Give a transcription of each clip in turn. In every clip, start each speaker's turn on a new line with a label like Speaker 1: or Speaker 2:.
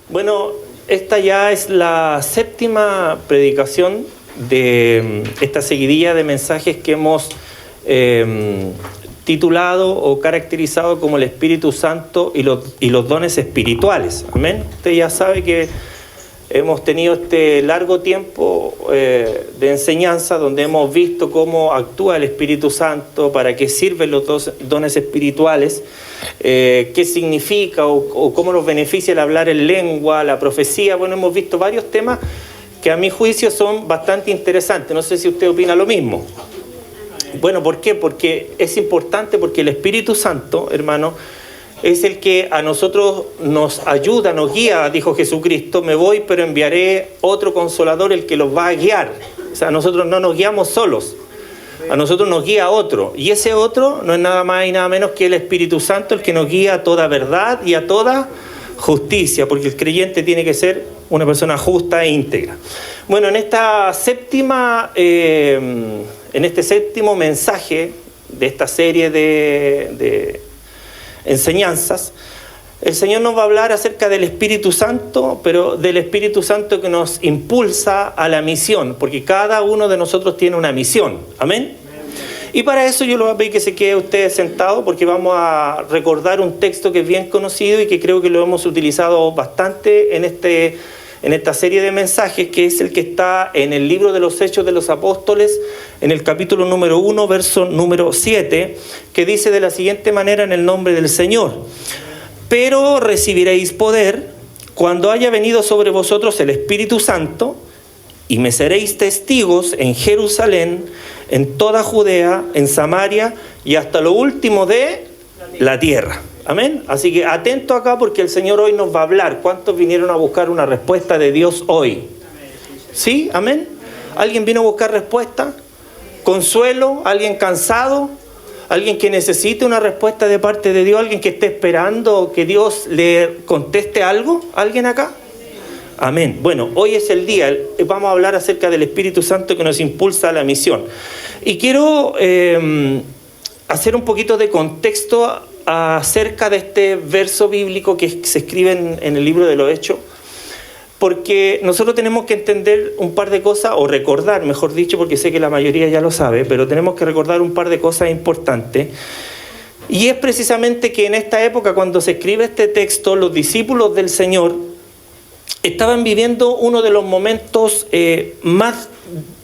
Speaker 1: Bueno, esta ya es la séptima predicación de esta seguidilla de mensajes que hemos titulado o caracterizado como el Espíritu Santo y los dones espirituales. Amén. Usted ya sabe que hemos tenido este largo tiempo de enseñanza donde hemos visto cómo actúa el Espíritu Santo, para qué sirven los dones espirituales, qué significa o cómo nos beneficia el hablar en lengua, la profecía. Bueno, hemos visto varios temas que a mi juicio son bastante interesantes. No sé si usted opina lo mismo. Bueno, ¿por qué? Porque es importante, porque el Espíritu Santo, hermano, es el que a nosotros nos ayuda, nos guía, dijo Jesucristo: me voy, pero enviaré otro Consolador, el que los va a guiar. O sea, nosotros no nos guiamos solos, a nosotros nos guía otro. Y ese otro no es nada más y nada menos que el Espíritu Santo, el que nos guía a toda verdad y a toda justicia, porque el creyente tiene que ser una persona justa e íntegra. Bueno, en esta en este séptimo mensaje de esta serie de enseñanzas, el Señor nos va a hablar acerca del Espíritu Santo, pero del Espíritu Santo que nos impulsa a la misión, porque cada uno de nosotros tiene una misión. Amén. Y para eso yo le voy a pedir que se quede usted sentado, porque vamos a recordar un texto que es bien conocido y que creo que lo hemos utilizado bastante en esta serie de mensajes, que es el que está en el libro de los Hechos de los Apóstoles, en el capítulo número 1, verso número 7, que dice de la siguiente manera: en el nombre del Señor. Pero recibiréis poder cuando haya venido sobre vosotros el Espíritu Santo, y me seréis testigos en Jerusalén, en toda Judea, en Samaria y hasta lo último de la tierra. Amén. Así que atento acá, porque el Señor hoy nos va a hablar. ¿Cuántos vinieron a buscar una respuesta de Dios hoy? ¿Sí? Amén. ¿Alguien vino a buscar respuesta? ¿Consuelo? ¿Alguien cansado? ¿Alguien que necesite una respuesta de parte de Dios? ¿Alguien que esté esperando que Dios le conteste algo? ¿Alguien acá? Amén. Bueno, hoy es el día. Vamos a hablar acerca del Espíritu Santo que nos impulsa a la misión. Y quiero hacer un poquito de contexto acerca de este verso bíblico que se escribe en el libro de los Hechos, porque nosotros tenemos que entender un par de cosas, o recordar, mejor dicho, porque sé que la mayoría ya lo sabe, pero tenemos que recordar un par de cosas importantes. Y es precisamente que en esta época, cuando se escribe este texto, los discípulos del Señor estaban viviendo uno de los momentos más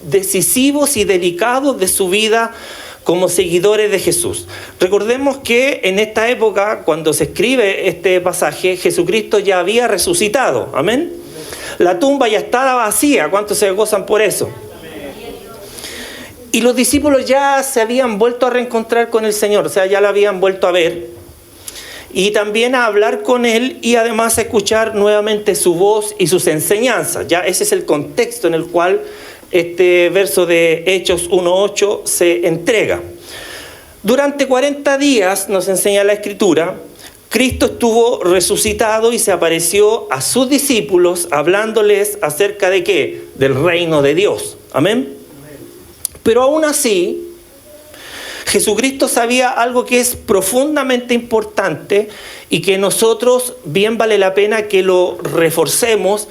Speaker 1: decisivos y delicados de su vida como seguidores de Jesús. Recordemos que en esta época, cuando se escribe este pasaje, Jesucristo ya había resucitado. Amén. La tumba ya estaba vacía. ¿Cuántos se gozan por eso? Y los discípulos ya se habían vuelto a reencontrar con el Señor, o sea, ya lo habían vuelto a ver, y también a hablar con Él, y además a escuchar nuevamente su voz y sus enseñanzas. Ya ese es el contexto en el cual este verso de Hechos 1:8 se entrega. Durante 40 días, nos enseña la Escritura, Cristo estuvo resucitado y se apareció a sus discípulos hablándoles acerca de ¿qué? Del reino de Dios. Amén. Pero aún así, Jesucristo sabía algo que es profundamente importante y que nosotros bien vale la pena que lo reforcemos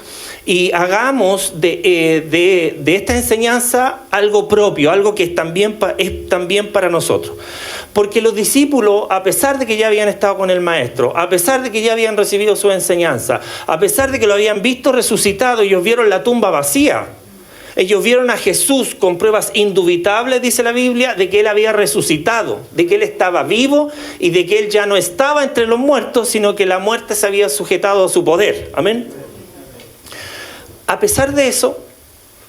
Speaker 1: y hagamos de esta enseñanza algo propio, algo que es también para nosotros. Porque los discípulos, a pesar de que ya habían estado con el Maestro, a pesar de que ya habían recibido su enseñanza, a pesar de que lo habían visto resucitado, ellos vieron la tumba vacía. Ellos vieron a Jesús con pruebas indubitables, dice la Biblia, de que Él había resucitado, de que Él estaba vivo y de que Él ya no estaba entre los muertos, sino que la muerte se había sujetado a su poder. Amén. A pesar de eso,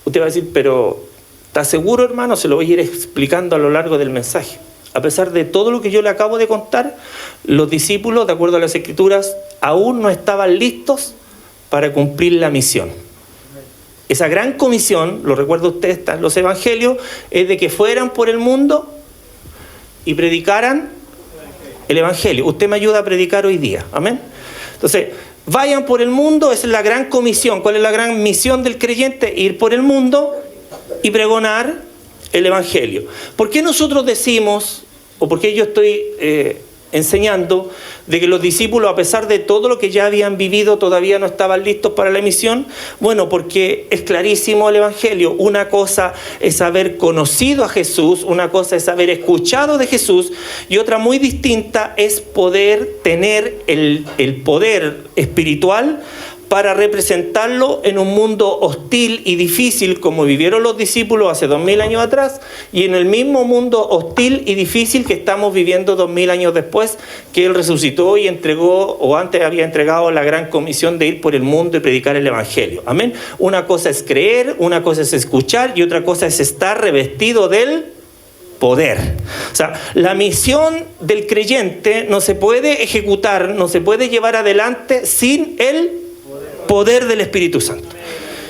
Speaker 1: usted va a decir, pero ¿está seguro, hermano? Se lo voy a ir explicando a lo largo del mensaje. A pesar de todo lo que yo le acabo de contar, los discípulos, de acuerdo a las Escrituras, aún no estaban listos para cumplir la misión. Esa gran comisión, lo recuerda usted, está en los evangelios, es de que fueran por el mundo y predicaran el evangelio. Usted me ayuda a predicar hoy día. Amén. Entonces, vayan por el mundo, esa es la gran comisión. ¿Cuál es la gran misión del creyente? Ir por el mundo y pregonar el evangelio. ¿Por qué nosotros decimos, o por qué yo estoy enseñando de que los discípulos, a pesar de todo lo que ya habían vivido, todavía no estaban listos para la misión? Bueno, porque es clarísimo el Evangelio. Una cosa es haber conocido a Jesús, una cosa es haber escuchado de Jesús, y otra muy distinta es poder tener el poder espiritual para representarlo en un mundo hostil y difícil como vivieron los discípulos hace 2000 años atrás, y en el mismo mundo hostil y difícil que estamos viviendo 2000 años después, que Él resucitó y entregó, o antes había entregado, la gran comisión de ir por el mundo y predicar el Evangelio. Amén. Una cosa es creer, una cosa es escuchar, y otra cosa es estar revestido del poder. O sea, la misión del creyente no se puede ejecutar, no se puede llevar adelante sin el poder del Espíritu Santo.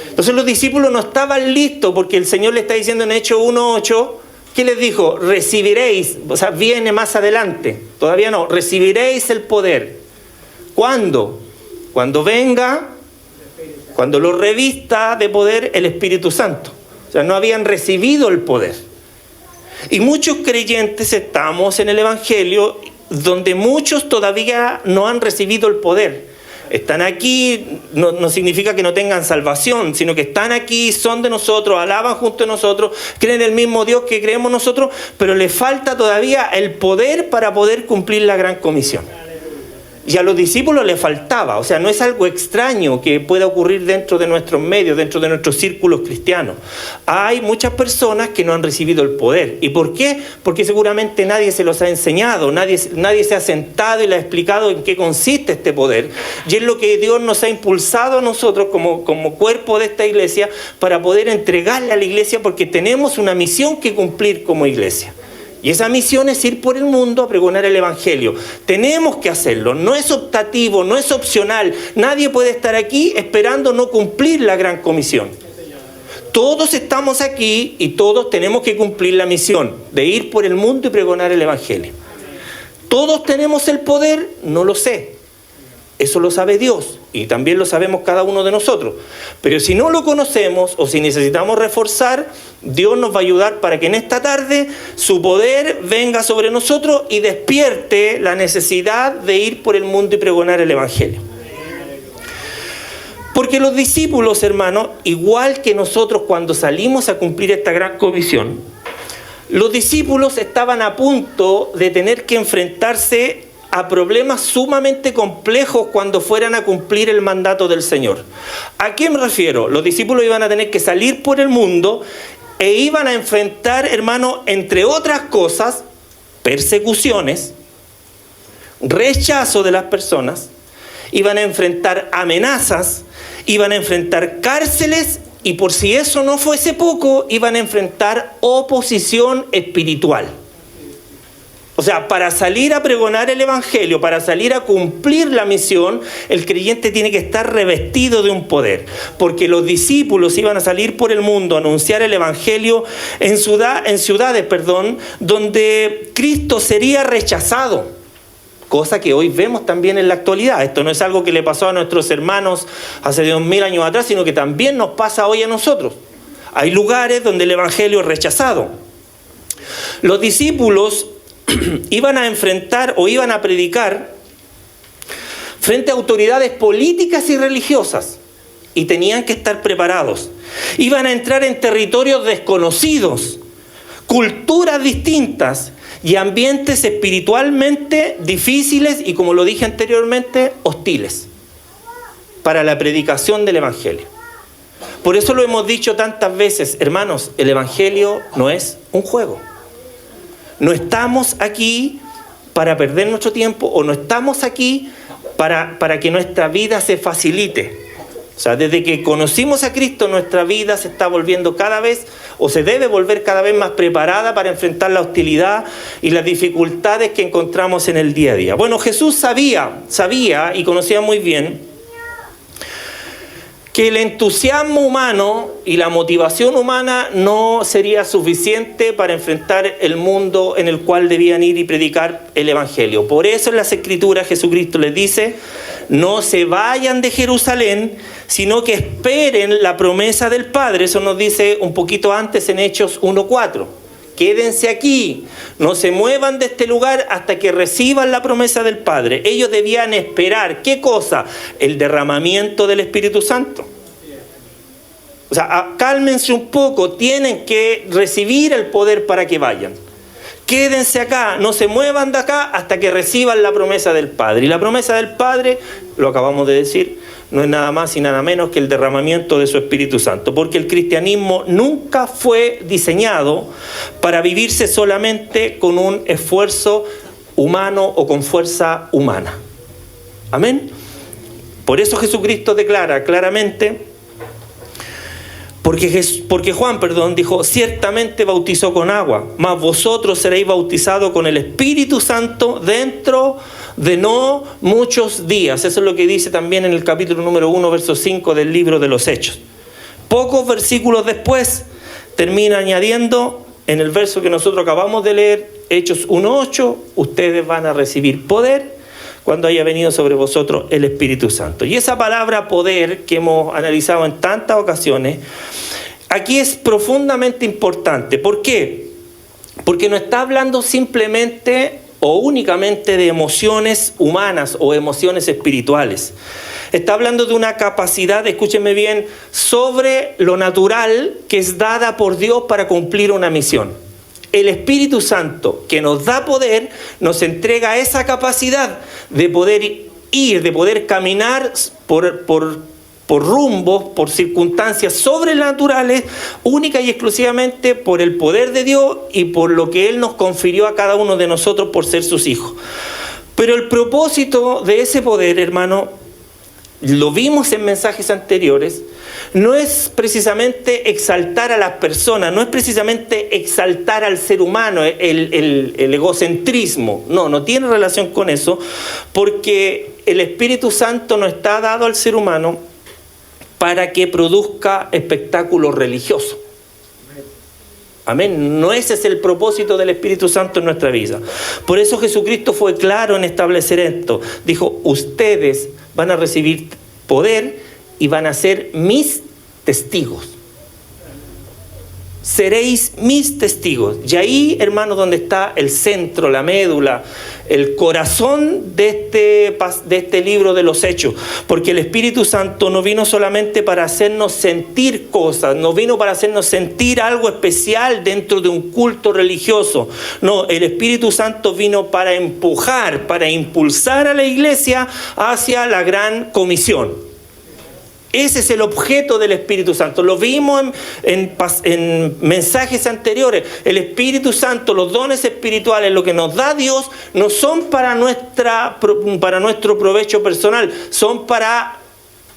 Speaker 1: Entonces los discípulos no estaban listos, porque el Señor le está diciendo en Hechos 1:8, ¿qué les dijo? Recibiréis, o sea, viene más adelante, todavía no, recibiréis el poder. ¿Cuándo? Cuando venga, cuando lo revista de poder el Espíritu Santo. O sea, no habían recibido el poder. Y muchos creyentes estamos en el Evangelio donde muchos todavía no han recibido el poder. Están aquí, no significa que no tengan salvación, sino que están aquí, son de nosotros, alaban junto a nosotros, creen en el mismo Dios que creemos nosotros, pero les falta todavía el poder para poder cumplir la gran comisión. Y a los discípulos les faltaba, o sea, no es algo extraño que pueda ocurrir dentro de nuestros medios, dentro de nuestros círculos cristianos. Hay muchas personas que no han recibido el poder. ¿Y por qué? Porque seguramente nadie se los ha enseñado, nadie se ha sentado y le ha explicado en qué consiste este poder. Y es lo que Dios nos ha impulsado a nosotros como cuerpo de esta iglesia para poder entregarle a la iglesia, porque tenemos una misión que cumplir como iglesia. Y esa misión es ir por el mundo a pregonar el Evangelio. Tenemos que hacerlo, no es optativo, no es opcional. Nadie puede estar aquí esperando no cumplir la gran comisión. Todos estamos aquí y todos tenemos que cumplir la misión de ir por el mundo y pregonar el Evangelio. ¿Todos tenemos el poder? No lo sé. Eso lo sabe Dios y también lo sabemos cada uno de nosotros. Pero si no lo conocemos o si necesitamos reforzar, Dios nos va a ayudar para que en esta tarde su poder venga sobre nosotros y despierte la necesidad de ir por el mundo y pregonar el Evangelio. Porque los discípulos, hermanos, igual que nosotros cuando salimos a cumplir esta gran comisión, los discípulos estaban a punto de tener que enfrentarse a problemas sumamente complejos cuando fueran a cumplir el mandato del Señor. ¿A qué me refiero? Los discípulos iban a tener que salir por el mundo e iban a enfrentar, hermano, entre otras cosas, persecuciones, rechazo de las personas, iban a enfrentar amenazas, iban a enfrentar cárceles y, por si eso no fuese poco, iban a enfrentar oposición espiritual. O sea, para salir a pregonar el Evangelio, para salir a cumplir la misión, el creyente tiene que estar revestido de un poder. Porque los discípulos iban a salir por el mundo a anunciar el Evangelio en ciudades, donde Cristo sería rechazado. Cosa que hoy vemos también en la actualidad. Esto no es algo que le pasó a nuestros hermanos hace 2000 años atrás, sino que también nos pasa hoy a nosotros. Hay lugares donde el Evangelio es rechazado. Los discípulos iban a enfrentar o iban a predicar frente a autoridades políticas y religiosas y tenían que estar preparados. Iban a entrar en territorios desconocidos, culturas distintas y ambientes espiritualmente difíciles y, como lo dije anteriormente, hostiles para la predicación del Evangelio. Por eso lo hemos dicho tantas veces, hermanos, el Evangelio no es un juego. No estamos aquí para perder nuestro tiempo o no estamos aquí para que nuestra vida se facilite. O sea, desde que conocimos a Cristo, nuestra vida se está volviendo cada vez, o se debe volver cada vez más preparada para enfrentar la hostilidad y las dificultades que encontramos en el día a día. Bueno, Jesús sabía y conocía muy bien que el entusiasmo humano y la motivación humana no sería suficiente para enfrentar el mundo en el cual debían ir y predicar el Evangelio. Por eso en las Escrituras Jesucristo les dice: no se vayan de Jerusalén, sino que esperen la promesa del Padre. Eso nos dice un poquito antes en Hechos 1:4. quédense aquí, no se muevan de este lugar hasta que reciban la promesa del Padre. Ellos debían esperar, ¿qué cosa? El derramamiento del Espíritu Santo. O sea, cálmense un poco, tienen que recibir el poder para que vayan. Quédense acá, no se muevan de acá hasta que reciban la promesa del Padre. Y la promesa del Padre, lo acabamos de decir, no es nada más y nada menos que el derramamiento de su Espíritu Santo. Porque el cristianismo nunca fue diseñado para vivirse solamente con un esfuerzo humano o con fuerza humana. Amén. Por eso Jesucristo declara claramente, porque Juan, dijo, ciertamente bautizó con agua, mas vosotros seréis bautizados con el Espíritu Santo dentro de no muchos días. Eso es lo que dice también en el capítulo número 1, verso 5 del libro de los Hechos. Pocos versículos después termina añadiendo, en el verso que nosotros acabamos de leer, Hechos 1:8, ustedes van a recibir poder cuando haya venido sobre vosotros el Espíritu Santo. Y esa palabra poder que hemos analizado en tantas ocasiones, aquí es profundamente importante. ¿Por qué? Porque no está hablando simplemente o únicamente de emociones humanas o emociones espirituales. Está hablando de una capacidad, escúchenme bien, sobre lo natural que es dada por Dios para cumplir una misión. El Espíritu Santo, que nos da poder, nos entrega esa capacidad de poder ir, de poder caminar por rumbos, por circunstancias sobrenaturales, única y exclusivamente por el poder de Dios y por lo que Él nos confirió a cada uno de nosotros por ser sus hijos. Pero el propósito de ese poder, hermano, lo vimos en mensajes anteriores, no es precisamente exaltar a las personas, no es precisamente exaltar al ser humano, el egocentrismo. No tiene relación con eso, porque el Espíritu Santo no está dado al ser humano para que produzca espectáculos religiosos. Amén. No ese es el propósito del Espíritu Santo en nuestra vida. Por eso Jesucristo fue claro en establecer esto. Dijo, ustedes van a recibir poder y van a ser mis testigos. Seréis mis testigos. Y ahí, hermanos, donde está el centro, la médula, el corazón de este libro de los Hechos. Porque el Espíritu Santo no vino solamente para hacernos sentir cosas, no vino para hacernos sentir algo especial dentro de un culto religioso. No, el Espíritu Santo vino para empujar, para impulsar a la iglesia hacia la gran comisión. Ese es el objeto del Espíritu Santo. Lo vimos en mensajes anteriores. El Espíritu Santo, los dones espirituales, lo que nos da Dios, no son para nuestro provecho personal, son para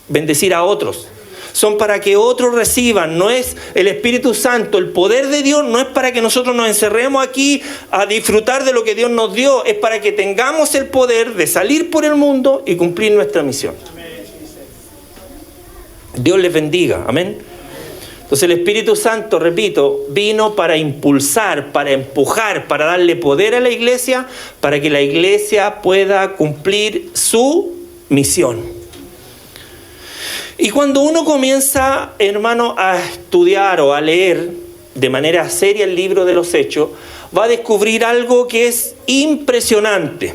Speaker 1: bendecir a otros. Son para que otros reciban. No es el Espíritu Santo, el poder de Dios no es para que nosotros nos encerremos aquí a disfrutar de lo que Dios nos dio. Es para que tengamos el poder de salir por el mundo y cumplir nuestra misión. Dios les bendiga, amén. Entonces el Espíritu Santo, repito, vino para impulsar, para empujar, para darle poder a la iglesia, para que la iglesia pueda cumplir su misión. Y cuando uno comienza, hermano, a estudiar o a leer de manera seria el libro de los Hechos, va a descubrir algo que es impresionante.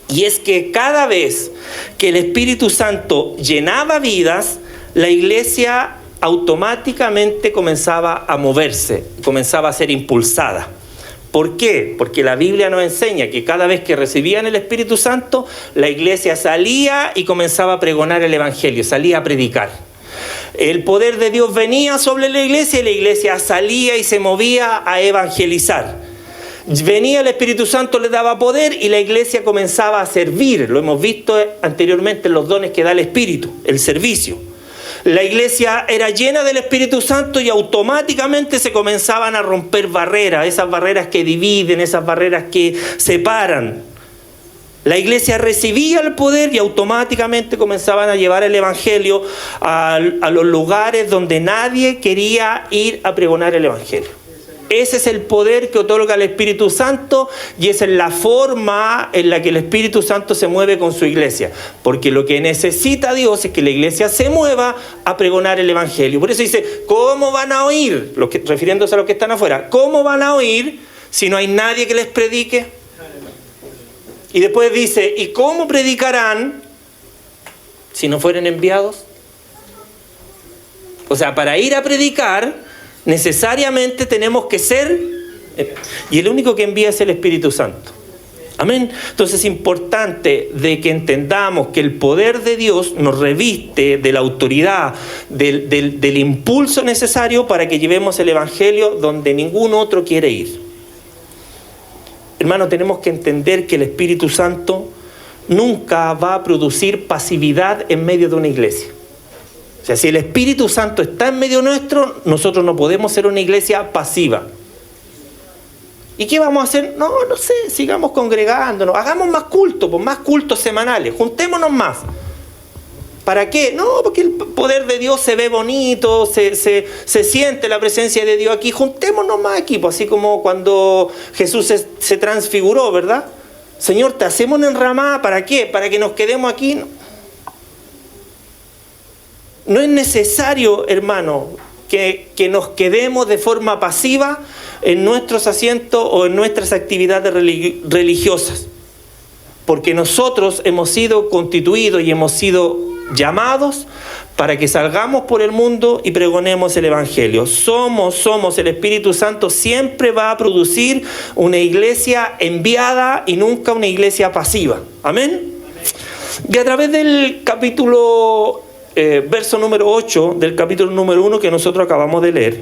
Speaker 1: Y es que cada vez que el Espíritu Santo llenaba vidas, la iglesia automáticamente comenzaba a moverse, comenzaba a ser impulsada. ¿Por qué? Porque la Biblia nos enseña que cada vez que recibían el Espíritu Santo, la iglesia salía y comenzaba a pregonar el Evangelio, salía a predicar. El poder de Dios venía sobre la iglesia y la iglesia salía y se movía a evangelizar. Venía el Espíritu Santo, le daba poder y la iglesia comenzaba a servir. Lo hemos visto anteriormente en los dones que da el Espíritu, el servicio. La iglesia era llena del Espíritu Santo y automáticamente se comenzaban a romper barreras, esas barreras que dividen, esas barreras que separan. La iglesia recibía el poder y automáticamente comenzaban a llevar el Evangelio a los lugares donde nadie quería ir a pregonar el Evangelio. Ese es el poder que otorga el Espíritu Santo y esa es la forma en la que el Espíritu Santo se mueve con su iglesia. Porque lo que necesita Dios es que la iglesia se mueva a pregonar el Evangelio. Por eso dice, ¿cómo van a oír? Refiriéndose a los que están afuera, ¿cómo van a oír si no hay nadie que les predique? Y después dice, ¿y cómo predicarán si no fueren enviados? O sea, para ir a predicar, necesariamente tenemos que ser... Y el único que envía es el Espíritu Santo. Amén. Entonces es importante de que entendamos que el poder de Dios nos reviste de la autoridad, del impulso necesario para que llevemos el Evangelio donde ningún otro quiere ir. Hermano, tenemos que entender que el Espíritu Santo nunca va a producir pasividad en medio de una iglesia. O sea, si el Espíritu Santo está en medio nuestro, nosotros no podemos ser una iglesia pasiva. ¿Y qué vamos a hacer? No sé, sigamos congregándonos, hagamos más cultos, pues más cultos semanales, juntémonos más. ¿Para qué? No, porque el poder de Dios se ve bonito, se siente la presencia de Dios aquí, juntémonos más aquí, pues así como cuando Jesús se transfiguró, ¿verdad? Señor, te hacemos una enramada, ¿para qué? ¿Para que nos quedemos aquí? No es necesario, hermano, que nos quedemos de forma pasiva en nuestros asientos o en nuestras actividades religiosas. Porque nosotros hemos sido constituidos y hemos sido llamados para que salgamos por el mundo y pregonemos el Evangelio. Somos el Espíritu Santo, siempre va a producir una iglesia enviada y nunca una iglesia pasiva. Amén. Y a través del capítulo... verso número 8 del capítulo número 1 que nosotros acabamos de leer,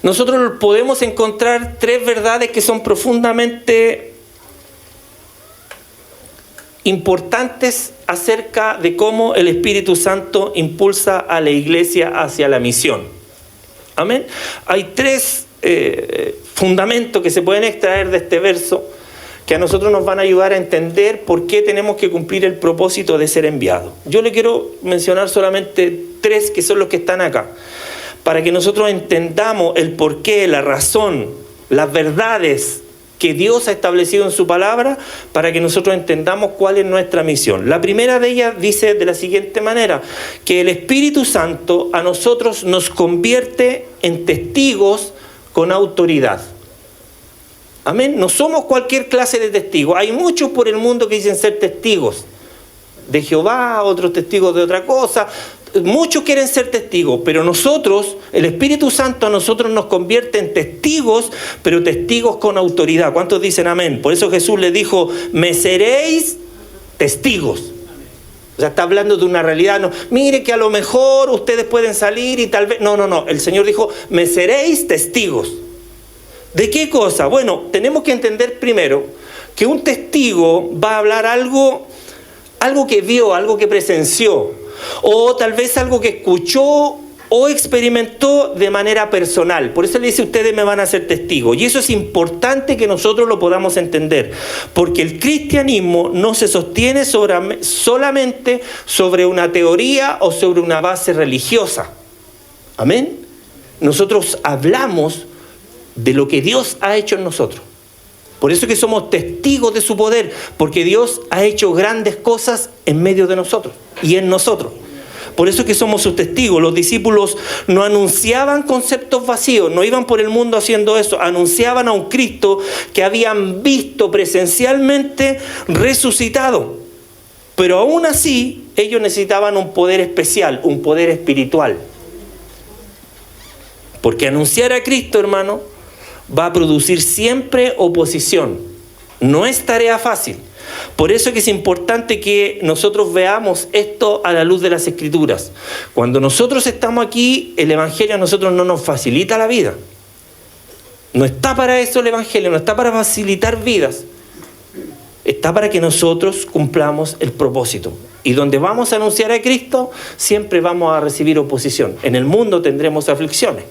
Speaker 1: nosotros podemos encontrar tres verdades que son profundamente importantes acerca de cómo el Espíritu Santo impulsa a la iglesia hacia la misión. Amén. Hay tres fundamentos que se pueden extraer de este verso que a nosotros nos van a ayudar a entender por qué tenemos que cumplir el propósito de ser enviados. Yo le quiero mencionar solamente tres que son los que están acá, para que nosotros entendamos el porqué, la razón, las verdades que Dios ha establecido en su palabra, para que nosotros entendamos cuál es nuestra misión. La primera de ellas dice de la siguiente manera, que el Espíritu Santo a nosotros nos convierte en testigos con autoridad. Amén. No somos cualquier clase de testigos. Hay muchos por el mundo que dicen ser testigos de Jehová, otros testigos de otra cosa. Muchos quieren ser testigos, pero nosotros, el Espíritu Santo a nosotros nos convierte en testigos, pero testigos con autoridad. ¿Cuántos dicen amén? Por eso Jesús les dijo, me seréis testigos. O sea, está hablando de una realidad. No, mire que a lo mejor ustedes pueden salir y tal vez... No. El Señor dijo, me seréis testigos. ¿De qué cosa? Bueno, tenemos que entender primero que un testigo va a hablar algo que vio, algo que presenció, o tal vez algo que escuchó o experimentó de manera personal. Por eso le dice, ustedes me van a ser testigos. Y eso es importante que nosotros lo podamos entender, porque el cristianismo no se sostiene solamente sobre una teoría o sobre una base religiosa. Amén. Nosotros hablamos de lo que Dios ha hecho en nosotros. Por eso es que somos testigos de su poder, porque Dios ha hecho grandes cosas en medio de nosotros y en nosotros. Por eso es que somos sus testigos. Los discípulos no anunciaban conceptos vacíos, no iban por el mundo haciendo eso, anunciaban a un Cristo que habían visto presencialmente resucitado. Pero aún así, ellos necesitaban un poder especial, un poder espiritual. Porque anunciar a Cristo, hermano, va a producir siempre oposición. No es tarea fácil. Por eso es que es importante que nosotros veamos esto a la luz de las Escrituras. Cuando nosotros estamos aquí, el Evangelio a nosotros no nos facilita la vida. No está para eso el Evangelio, no está para facilitar vidas. Está para que nosotros cumplamos el propósito. Y donde vamos a anunciar a Cristo, siempre vamos a recibir oposición. En el mundo tendremos aflicciones.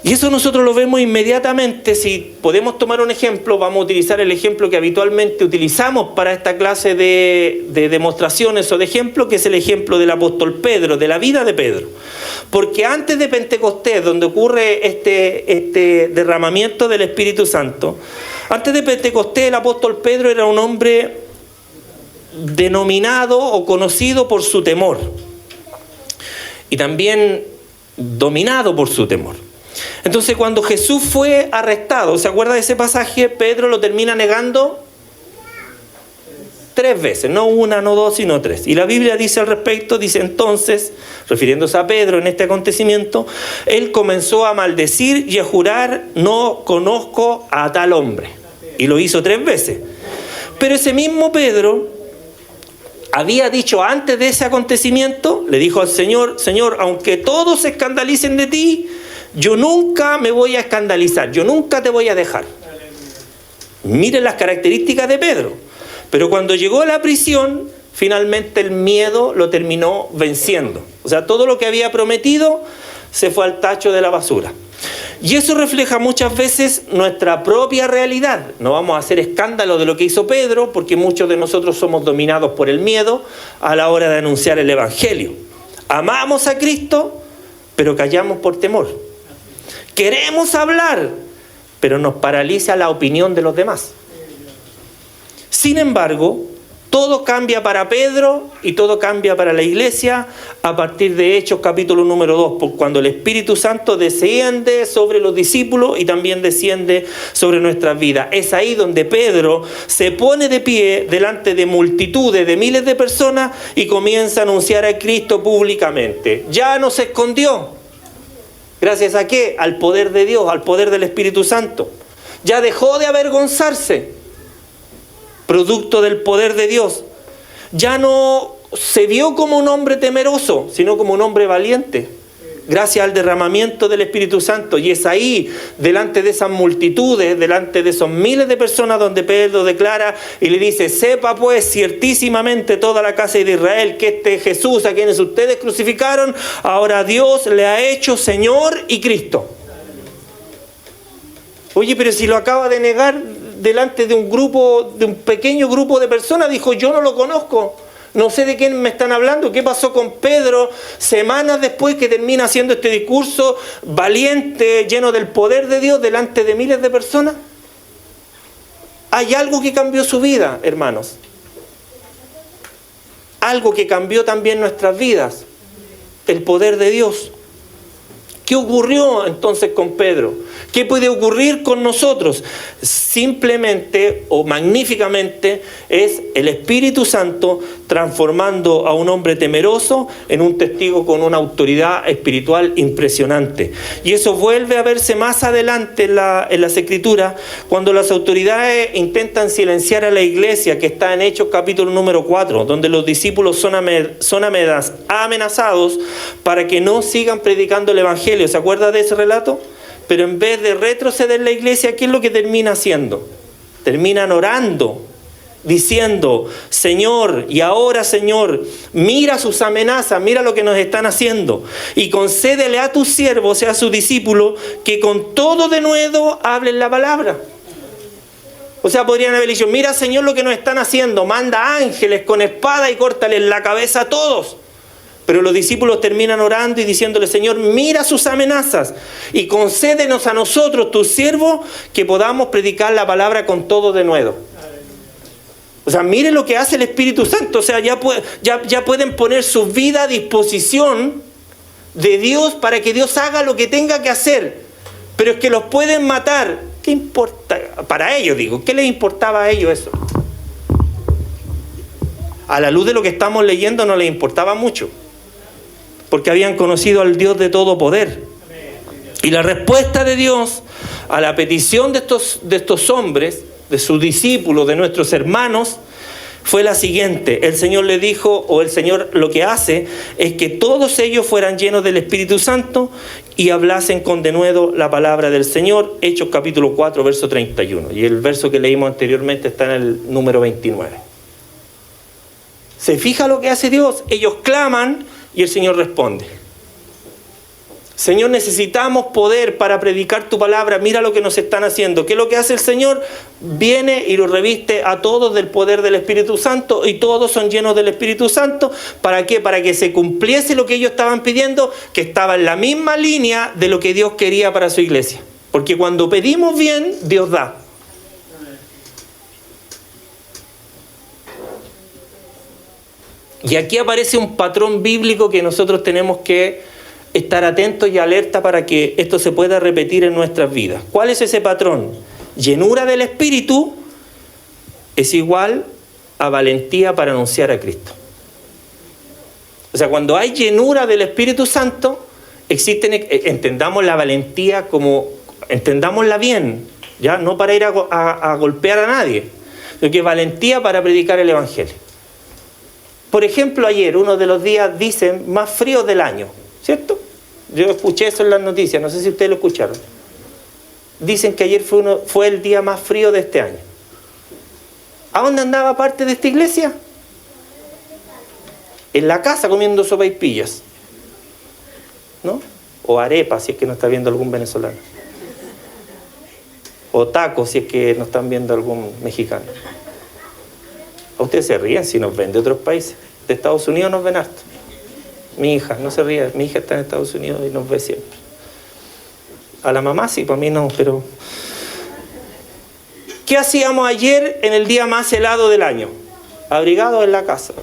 Speaker 1: Y eso nosotros lo vemos inmediatamente. Si podemos tomar un ejemplo, vamos a utilizar el ejemplo que habitualmente utilizamos para esta clase de demostraciones o de ejemplo, que es el ejemplo del apóstol Pedro, de la vida de Pedro. Porque antes de Pentecostés, donde ocurre este derramamiento del Espíritu Santo, antes de Pentecostés el apóstol Pedro era un hombre denominado o conocido por su temor. Y también dominado por su temor. Entonces, cuando Jesús fue arrestado, ¿se acuerda de ese pasaje? Pedro lo termina negando 3 veces, no una, no 2, sino 3. Y la Biblia dice al respecto, dice entonces, refiriéndose a Pedro en este acontecimiento, él comenzó a maldecir y a jurar, no conozco a tal hombre. Y lo hizo 3 veces. Pero ese mismo Pedro había dicho antes de ese acontecimiento, le dijo al Señor, Señor, aunque todos se escandalicen de ti, yo nunca me voy a escandalizar, yo nunca te voy a dejar. Miren las características de Pedro. Pero cuando llegó a la prisión, finalmente el miedo lo terminó venciendo. O sea, todo lo que había prometido se fue al tacho de la basura. Y eso refleja muchas veces nuestra propia realidad. No vamos a hacer escándalo de lo que hizo Pedro, porque muchos de nosotros somos dominados por el miedo a la hora de anunciar el Evangelio. Amamos a Cristo, pero callamos por temor. Queremos hablar, pero nos paraliza la opinión de los demás. Sin embargo, todo cambia para Pedro y todo cambia para la iglesia a partir de Hechos capítulo número 2, cuando el Espíritu Santo desciende sobre los discípulos y también desciende sobre nuestras vidas. Es ahí donde Pedro se pone de pie delante de multitudes, de miles de personas y comienza a anunciar a Cristo públicamente. Ya no se escondió. ¿Gracias a qué? Al poder de Dios, al poder del Espíritu Santo. Ya dejó de avergonzarse, producto del poder de Dios. Ya no se vio como un hombre temeroso, sino como un hombre valiente, gracias al derramamiento del Espíritu Santo. Y es ahí, delante de esas multitudes, delante de esos miles de personas, donde Pedro declara y le dice, sepa pues ciertísimamente toda la casa de Israel que este Jesús a quienes ustedes crucificaron, ahora Dios le ha hecho Señor y Cristo. Oye, pero si lo acaba de negar delante de un pequeño grupo de personas, dijo, yo no lo conozco. No sé de quién me están hablando. ¿Qué pasó con Pedro semanas después que termina haciendo este discurso valiente, lleno del poder de Dios delante de miles de personas? Hay algo que cambió su vida, hermanos. Algo que cambió también nuestras vidas. El poder de Dios. ¿Qué ocurrió entonces con Pedro? ¿Qué puede ocurrir con nosotros? Simplemente o magníficamente es el Espíritu Santo transformando a un hombre temeroso en un testigo con una autoridad espiritual impresionante. Y eso vuelve a verse más adelante en las Escrituras, cuando las autoridades intentan silenciar a la iglesia, que está en Hechos capítulo número 4, donde los discípulos son amenazados para que no sigan predicando el Evangelio. ¿Se acuerda de ese relato? Pero en vez de retroceder la iglesia, ¿qué es lo que termina haciendo? Terminan orando, diciendo, Señor, y ahora Señor, mira sus amenazas, mira lo que nos están haciendo, y concédele a tus siervos, o sea, a sus discípulos, que con todo denuedo hablen la palabra. O sea, podrían haber dicho, mira Señor lo que nos están haciendo, manda ángeles con espada y córtales la cabeza a todos. Pero los discípulos terminan orando y diciéndole, Señor, mira sus amenazas y concédenos a nosotros, tus siervos, que podamos predicar la palabra con todo denuedo. O sea, mire lo que hace el Espíritu Santo. O sea, ya pueden poner su vida a disposición de Dios para que Dios haga lo que tenga que hacer. Pero es que los pueden matar. ¿Qué importa? Para ellos, digo, ¿qué les importaba a ellos eso? A la luz de lo que estamos leyendo no les importaba mucho, porque habían conocido al Dios de todo poder. Y la respuesta de Dios a la petición de estos hombres, de sus discípulos, de nuestros hermanos, fue la siguiente. El Señor le dijo, o el Señor lo que hace, es que todos ellos fueran llenos del Espíritu Santo y hablasen con denuedo la palabra del Señor. Hechos capítulo 4, verso 31. Y el verso que leímos anteriormente está en el número 29. ¿Se fija lo que hace Dios? Ellos claman y el Señor responde. Señor, necesitamos poder para predicar tu palabra. Mira lo que nos están haciendo. ¿Qué es lo que hace el Señor? Viene y lo reviste a todos del poder del Espíritu Santo, y todos son llenos del Espíritu Santo. ¿Para qué? Para que se cumpliese lo que ellos estaban pidiendo, que estaba en la misma línea de lo que Dios quería para su iglesia. Porque cuando pedimos bien, Dios da. Y aquí aparece un patrón bíblico que nosotros tenemos que estar atentos y alerta para que esto se pueda repetir en nuestras vidas. ¿Cuál es ese patrón? Llenura del Espíritu es igual a valentía para anunciar a Cristo. O sea, cuando hay llenura del Espíritu Santo, entendamos la valentía como, entendámosla bien, ¿ya? No para ir a golpear a nadie, sino que valentía para predicar el Evangelio. Por ejemplo, ayer, uno de los días, dicen, más fríos del año, ¿cierto? Yo escuché eso en las noticias, no sé si ustedes lo escucharon. Dicen que ayer fue el día más frío de este año. ¿A dónde andaba parte de esta iglesia? En la casa comiendo sopaipillas, ¿no? O arepas, si es que nos está viendo algún venezolano. O tacos, si es que nos están viendo algún mexicano. A ustedes se ríen si nos ven de otros países. De Estados Unidos nos ven harto. Mi hija, no se ríe, mi hija está en Estados Unidos y nos ve siempre. A la mamá sí, para mí no, pero... ¿Qué hacíamos ayer en el día más helado del año? Abrigados en la casa.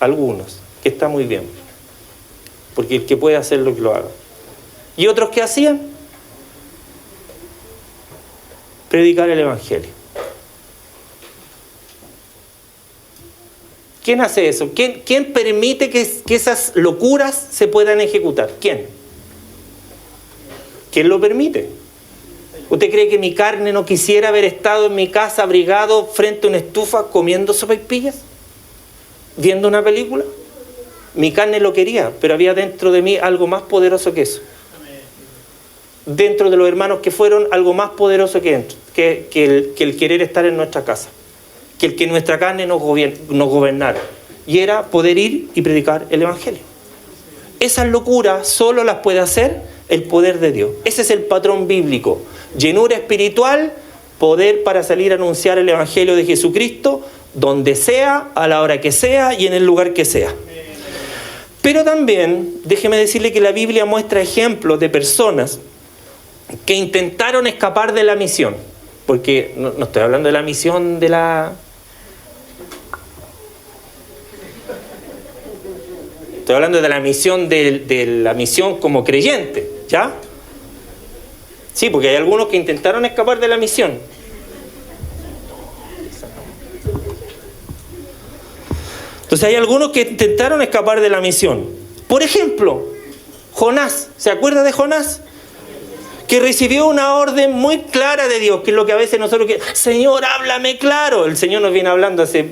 Speaker 1: Algunos, que está muy bien. Porque el que puede hacerlo, que lo haga. ¿Y otros qué hacían? Predicar el Evangelio. ¿Quién hace eso? ¿Quién permite que esas locuras se puedan ejecutar? ¿Quién? ¿Quién lo permite? ¿Usted cree que mi carne no quisiera haber estado en mi casa abrigado frente a una estufa comiendo sopaipillas? ¿Viendo una película? Mi carne lo quería, pero había dentro de mí algo más poderoso que eso. Dentro de los hermanos que fueron, algo más poderoso que el querer estar en nuestra casa. Que el que nuestra carne nos gobernara. Y era poder ir y predicar el Evangelio. Esas locuras solo las puede hacer el poder de Dios. Ese es el patrón bíblico. Llenura espiritual, poder para salir a anunciar el Evangelio de Jesucristo, donde sea, a la hora que sea y en el lugar que sea. Pero también, déjeme decirle que la Biblia muestra ejemplos de personas que intentaron escapar de la misión. Porque no estoy hablando de la misión de la... Estoy hablando de la misión de la misión como creyente, ¿ya? Sí, porque hay algunos que intentaron escapar de la misión. Entonces hay algunos que intentaron escapar de la misión. Por ejemplo, Jonás. ¿Se acuerda de Jonás? Que recibió una orden muy clara de Dios, que es lo que a veces nosotros Señor, háblame claro. El Señor nos viene hablando hace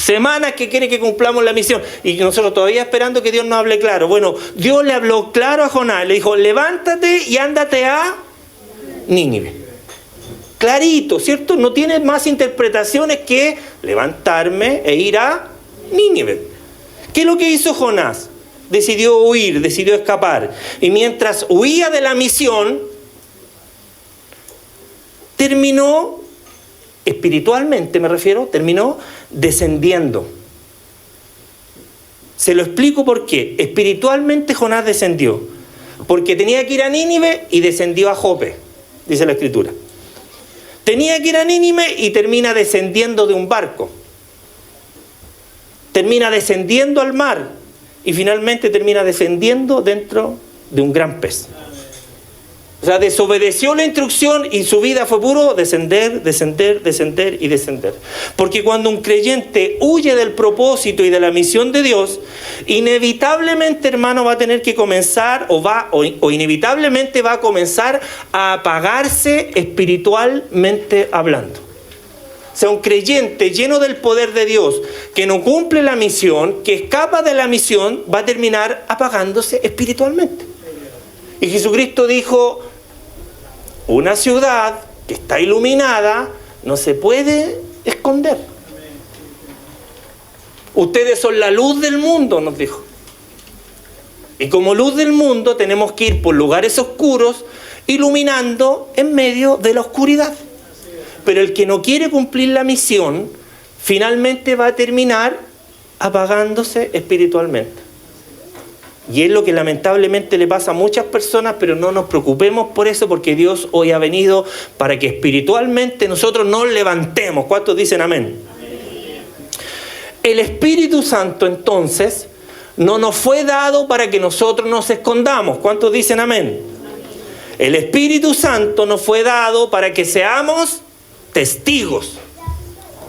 Speaker 1: semanas que quiere que cumplamos la misión y nosotros todavía esperando que Dios nos hable claro. Bueno, Dios le habló claro a Jonás, le dijo, levántate y ándate a Nínive. Clarito, ¿cierto? No tiene más interpretaciones que levantarme e ir a Nínive. ¿Qué es lo que hizo Jonás? Decidió huir, decidió escapar. Y mientras huía de la misión, terminó, espiritualmente me refiero, terminó descendiendo. Se lo explico por qué. Espiritualmente Jonás descendió. Porque tenía que ir a Nínive y descendió a Jope, dice la Escritura. Tenía que ir a Nínive y termina descendiendo de un barco. Termina descendiendo al mar. Y finalmente termina descendiendo dentro de un gran pez. O sea, desobedeció la instrucción y su vida fue puro descender, descender, descender y descender. Porque cuando un creyente huye del propósito y de la misión de Dios, inevitablemente, hermano, va a tener que comenzar o inevitablemente va a comenzar a apagarse espiritualmente hablando. O sea, un creyente lleno del poder de Dios, que no cumple la misión, que escapa de la misión, va a terminar apagándose espiritualmente. Y Jesucristo dijo, una ciudad que está iluminada no se puede esconder. Ustedes son la luz del mundo, nos dijo. Y como luz del mundo tenemos que ir por lugares oscuros, iluminando en medio de la oscuridad. Pero el que no quiere cumplir la misión, finalmente va a terminar apagándose espiritualmente. Y es lo que lamentablemente le pasa a muchas personas, pero no nos preocupemos por eso, porque Dios hoy ha venido para que espiritualmente nosotros nos levantemos. ¿Cuántos dicen amén? El Espíritu Santo entonces no nos fue dado para que nosotros nos escondamos. ¿Cuántos dicen amén? El Espíritu Santo nos fue dado para que seamos testigos.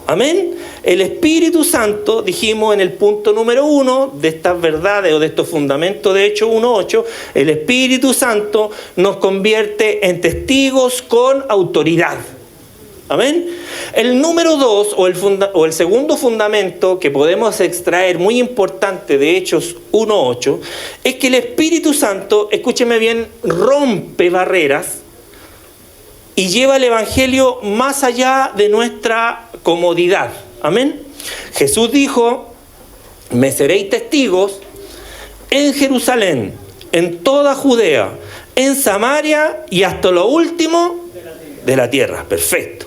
Speaker 1: Amén. El Espíritu Santo, dijimos en el punto número 1 de estas verdades o de estos fundamentos de Hechos 1:8, el Espíritu Santo nos convierte en testigos con autoridad. Amén. El número 2 o el segundo fundamento que podemos extraer muy importante de Hechos 1:8 es que el Espíritu Santo, escúcheme bien, rompe barreras y lleva el Evangelio más allá de nuestra comodidad. Amén. Jesús dijo: me seréis testigos en Jerusalén, en toda Judea, en Samaria y hasta lo último de la tierra. Perfecto.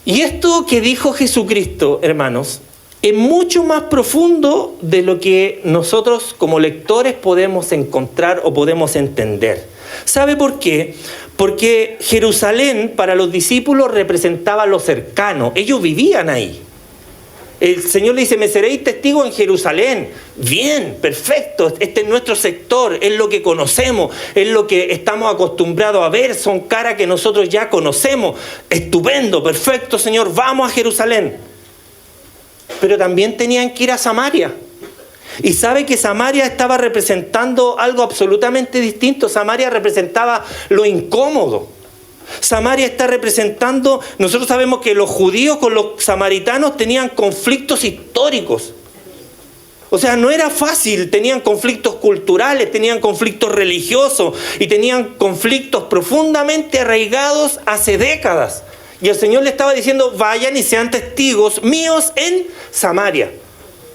Speaker 1: Y esto que dijo Jesucristo, hermanos, es mucho más profundo de lo que nosotros como lectores podemos encontrar o podemos entender. ¿Sabe por qué? Porque Jerusalén para los discípulos representaba lo cercano. Ellos vivían ahí. El Señor le dice: me seréis testigos en Jerusalén. Bien, perfecto. Este es nuestro sector, es lo que conocemos, es lo que estamos acostumbrados a ver. Son caras que nosotros ya conocemos. Estupendo, perfecto, Señor. Vamos a Jerusalén. Pero también tenían que ir a Samaria. Y sabe que Samaria estaba representando algo absolutamente distinto. Samaria representaba lo incómodo. Samaria está representando, nosotros sabemos que los judíos con los samaritanos tenían conflictos históricos. O sea, no era fácil, tenían conflictos culturales, tenían conflictos religiosos y tenían conflictos profundamente arraigados hace décadas. Y el Señor le estaba diciendo: vayan y sean testigos míos en Samaria.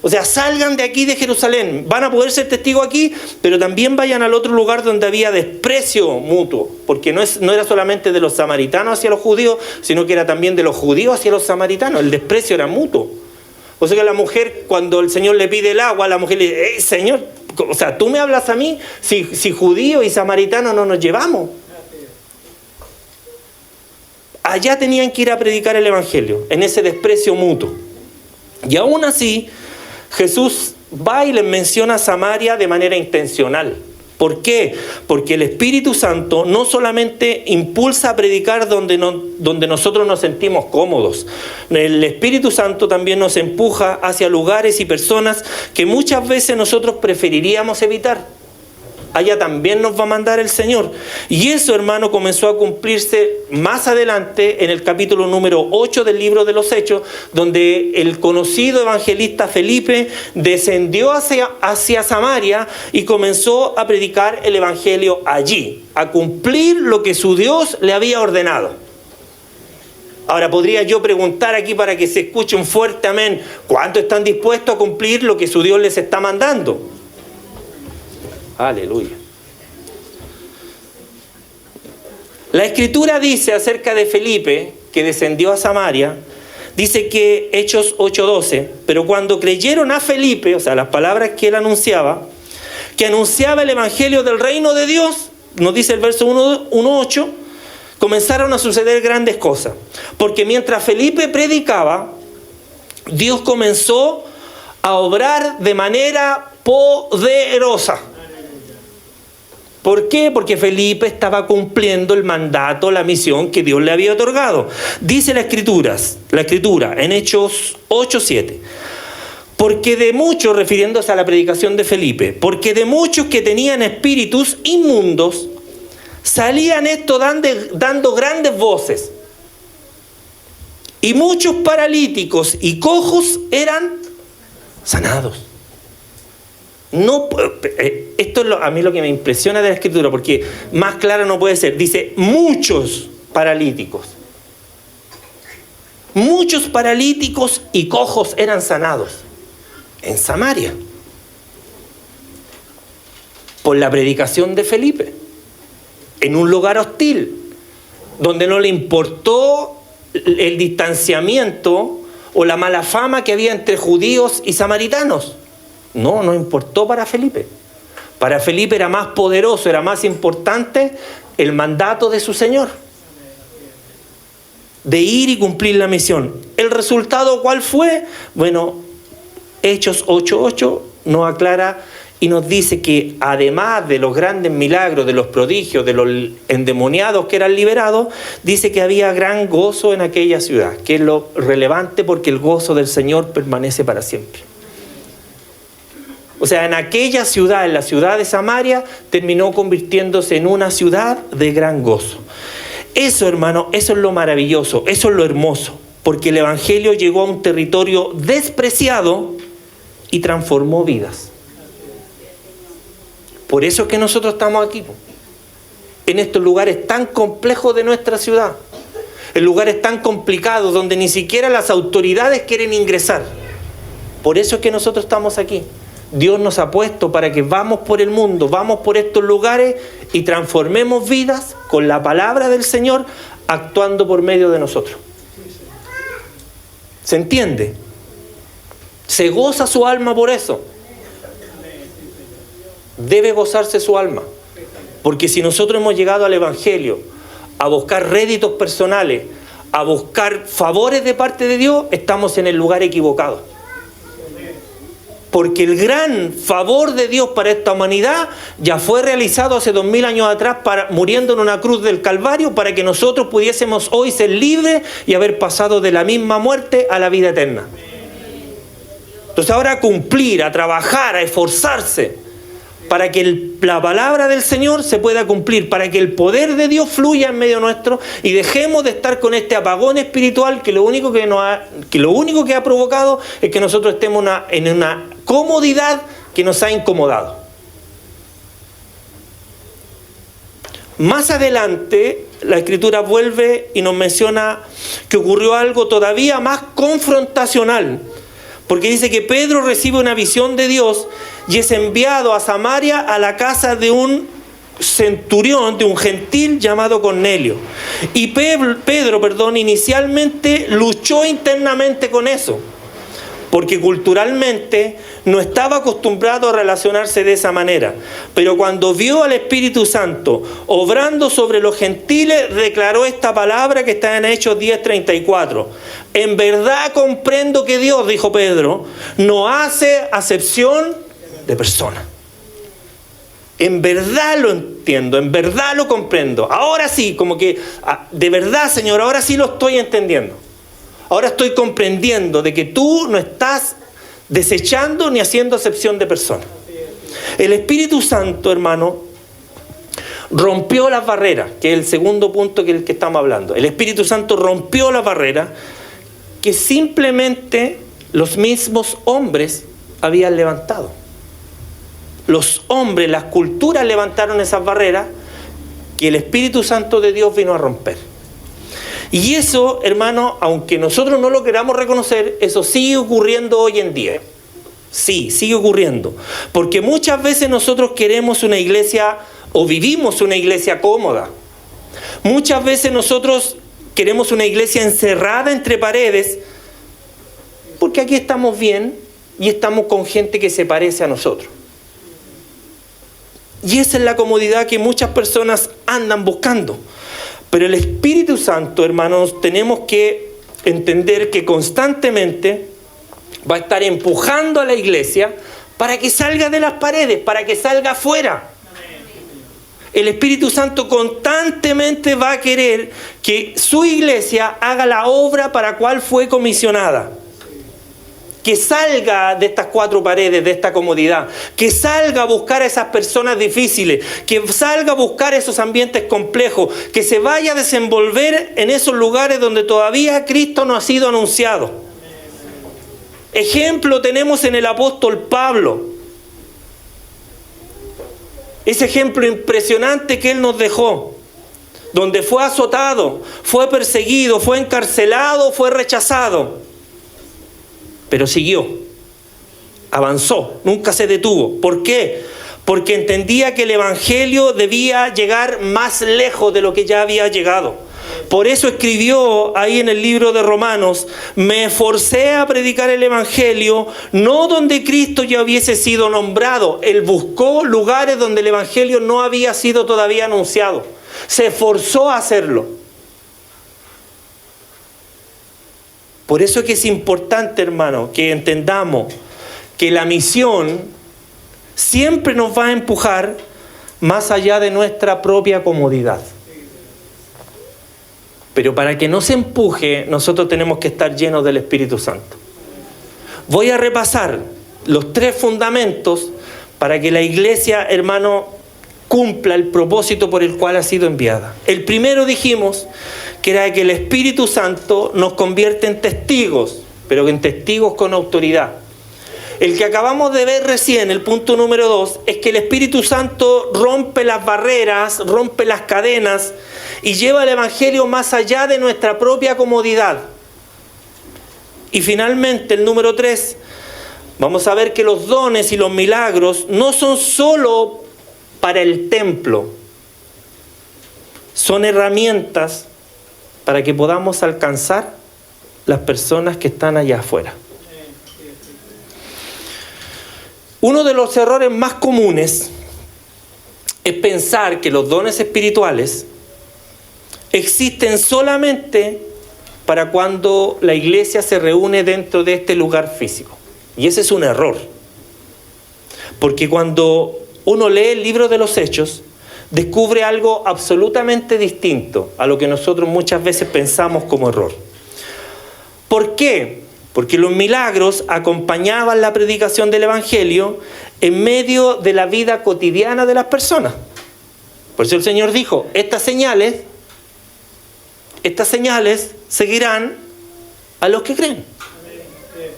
Speaker 1: O sea, salgan de aquí de Jerusalén, van a poder ser testigos aquí, pero también vayan al otro lugar donde había desprecio mutuo, porque no era solamente de los samaritanos hacia los judíos, sino que era también de los judíos hacia los samaritanos. El desprecio era mutuo. O sea que la mujer, cuando el Señor le pide el agua, la mujer le dice: hey, Señor, o sea, tú me hablas a mí, si judíos y samaritanos no nos llevamos. Allá tenían que ir a predicar el Evangelio, en ese desprecio mutuo. Y aún así, Jesús va y les menciona a Samaria de manera intencional. ¿Por qué? Porque el Espíritu Santo no solamente impulsa a predicar donde nosotros nos sentimos cómodos. El Espíritu Santo también nos empuja hacia lugares y personas que muchas veces nosotros preferiríamos evitar. Allá también nos va a mandar el Señor. Y eso, hermano, comenzó a cumplirse más adelante en el capítulo número 8 del libro de los Hechos, donde el conocido evangelista Felipe descendió hacia Samaria y comenzó a predicar el evangelio allí, a cumplir lo que su Dios le había ordenado. Ahora podría yo preguntar aquí para que se escuche un fuerte amén: ¿cuántos están dispuestos a cumplir lo que su Dios les está mandando? Aleluya. La Escritura dice acerca de Felipe, que descendió a Samaria, dice que Hechos 8:12, pero cuando creyeron a Felipe, o sea, las palabras que él anunciaba, que anunciaba el evangelio del reino de Dios, nos dice el verso 1:8, comenzaron a suceder grandes cosas. Porque mientras Felipe predicaba, Dios comenzó a obrar de manera poderosa. ¿Por qué? Porque Felipe estaba cumpliendo el mandato, la misión que Dios le había otorgado. Dice la Escritura en Hechos 8:7. Porque de muchos, refiriéndose a la predicación de Felipe, porque de muchos que tenían espíritus inmundos, salían estos dando grandes voces. Y muchos paralíticos y cojos eran sanados. No, esto es a mí lo que me impresiona de la Escritura, porque más claro no puede ser. Dice: muchos paralíticos. Muchos paralíticos y cojos eran sanados en Samaria. Por la predicación de Felipe, en un lugar hostil, donde no le importó el distanciamiento o la mala fama que había entre judíos y samaritanos. No importó para Felipe. Para Felipe era más poderoso, era más importante el mandato de su Señor, de ir y cumplir la misión. ¿El resultado cuál fue? Bueno, Hechos 8:8 nos aclara y nos dice que además de los grandes milagros, de los prodigios, de los endemoniados que eran liberados, dice que había gran gozo en aquella ciudad, que es lo relevante porque el gozo del Señor permanece para siempre. O sea, en aquella ciudad, en la ciudad de Samaria, terminó convirtiéndose en una ciudad de gran gozo. Eso, hermano, eso es lo maravilloso, eso es lo hermoso, porque el Evangelio llegó a un territorio despreciado y transformó vidas. Por eso es que nosotros estamos aquí, en estos lugares tan complejos de nuestra ciudad, en lugares tan complicados donde ni siquiera las autoridades quieren ingresar. Por eso es que nosotros estamos aquí. Dios nos ha puesto para que vamos por el mundo, vamos por estos lugares y transformemos vidas con la palabra del Señor actuando por medio de nosotros. ¿Se entiende? Se goza su alma por eso. Debe gozarse su alma. Porque si nosotros hemos llegado al Evangelio a buscar réditos personales, a buscar favores de parte de Dios, estamos en el lugar equivocado. Porque el gran favor de Dios para esta humanidad ya fue realizado hace 2000 años atrás, muriendo en una cruz del Calvario, para que nosotros pudiésemos hoy ser libres y haber pasado de la misma muerte a la vida eterna. Entonces ahora a cumplir, a trabajar, a esforzarse, para que la palabra del Señor se pueda cumplir, para que el poder de Dios fluya en medio nuestro y dejemos de estar con este apagón espiritual que lo único que ha provocado es que nosotros estemos en una comodidad que nos ha incomodado. Más adelante la Escritura vuelve y nos menciona que ocurrió algo todavía más confrontacional, porque dice que Pedro recibe una visión de Dios y es enviado a Samaria a la casa de un centurión, de un gentil llamado Cornelio. Y Pedro, inicialmente luchó internamente con eso, porque culturalmente no estaba acostumbrado a relacionarse de esa manera. Pero cuando vio al Espíritu Santo obrando sobre los gentiles, declaró esta palabra que está en Hechos 10:34. En verdad comprendo que Dios, dijo Pedro, no hace acepción de personas. En verdad lo entiendo, en verdad lo comprendo. Ahora sí, como que, de verdad, Señor, ahora sí lo estoy entendiendo. Ahora estoy comprendiendo de que tú no estás desechando ni haciendo acepción de personas. El Espíritu Santo, hermano, rompió las barreras, que es el segundo punto que estamos hablando. El Espíritu Santo rompió las barreras que simplemente los mismos hombres habían levantado. Los hombres, las culturas levantaron esas barreras que el Espíritu Santo de Dios vino a romper. Y eso, hermano, aunque nosotros no lo queramos reconocer, eso sigue ocurriendo hoy en día. Sí, sigue ocurriendo. Porque muchas veces nosotros queremos una iglesia o vivimos una iglesia cómoda. Muchas veces nosotros queremos una iglesia encerrada entre paredes porque aquí estamos bien y estamos con gente que se parece a nosotros. Y esa es la comodidad que muchas personas andan buscando. Pero el Espíritu Santo, hermanos, tenemos que entender que constantemente va a estar empujando a la iglesia para que salga de las paredes, para que salga afuera. El Espíritu Santo constantemente va a querer que su iglesia haga la obra para cual fue comisionada. Que salga de estas cuatro paredes, de esta comodidad. Que salga a buscar a esas personas difíciles. Que salga a buscar esos ambientes complejos. Que se vaya a desenvolver en esos lugares donde todavía Cristo no ha sido anunciado. Ejemplo tenemos en el apóstol Pablo. Ese ejemplo impresionante que él nos dejó. Donde fue azotado, fue perseguido, fue encarcelado, fue rechazado. Pero siguió, avanzó, nunca se detuvo. ¿Por qué? porque entendía que el Evangelio debía llegar más lejos de lo que ya había llegado. Por eso escribió ahí en el libro de Romanos: me esforcé a predicar el Evangelio, no donde Cristo ya hubiese sido nombrado. Él buscó lugares donde el Evangelio no había sido todavía anunciado. Se esforzó a hacerlo. Por eso es que es importante, hermano, que entendamos que la misión siempre nos va a empujar más allá de nuestra propia comodidad. Pero para que no se empuje, nosotros tenemos que estar llenos del Espíritu Santo. Voy a repasar los 3 fundamentos para que la iglesia, hermano, cumpla el propósito por el cual ha sido enviada. El primero dijimos que era que el Espíritu Santo nos convierte en testigos, pero en testigos con autoridad. El que acabamos de ver recién, el punto número 2, es que el Espíritu Santo rompe las barreras, rompe las cadenas y lleva el Evangelio más allá de nuestra propia comodidad. Y finalmente, el número 3, vamos a ver que los dones y los milagros no son solo para el templo, son herramientas para que podamos alcanzar las personas que están allá afuera. Uno de los errores más comunes es pensar que los dones espirituales existen solamente para cuando la iglesia se reúne dentro de este lugar físico. Y ese es un error. Porque cuando uno lee el libro de los Hechos, descubre algo absolutamente distinto a lo que nosotros muchas veces pensamos como error. ¿Por qué? Porque los milagros acompañaban la predicación del Evangelio en medio de la vida cotidiana de las personas. Por eso el Señor dijo: estas señales seguirán a los que creen.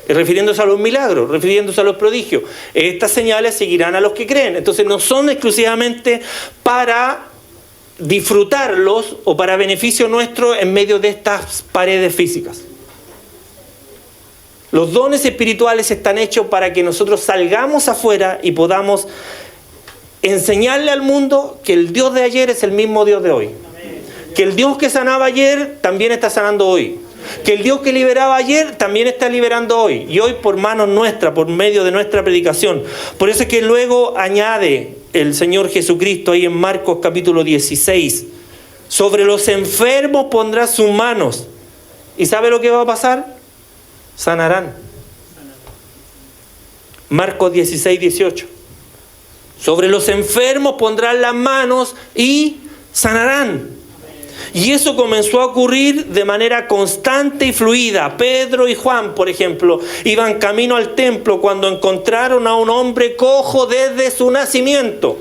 Speaker 1: Refiriéndose a los milagros, refiriéndose a los prodigios. Estas señales seguirán a los que creen. Entonces no son exclusivamente para disfrutarlos o para beneficio nuestro en medio de estas paredes físicas. Los dones espirituales están hechos para que nosotros salgamos afuera y podamos enseñarle al mundo que el Dios de ayer es el mismo Dios de hoy. Que el Dios que sanaba ayer también está sanando hoy. Que el Dios que liberaba ayer también está liberando hoy. Y hoy por manos nuestras, por medio de nuestra predicación. Por eso es que luego añade el Señor Jesucristo ahí en Marcos capítulo 16. Sobre los enfermos pondrá sus manos. ¿Y sabe lo que va a pasar? Sanarán. Marcos 16, 18. Sobre los enfermos pondrán las manos y sanarán. Y eso comenzó a ocurrir de manera constante y fluida. Pedro y Juan, por ejemplo, iban camino al templo cuando encontraron a un hombre cojo desde su nacimiento.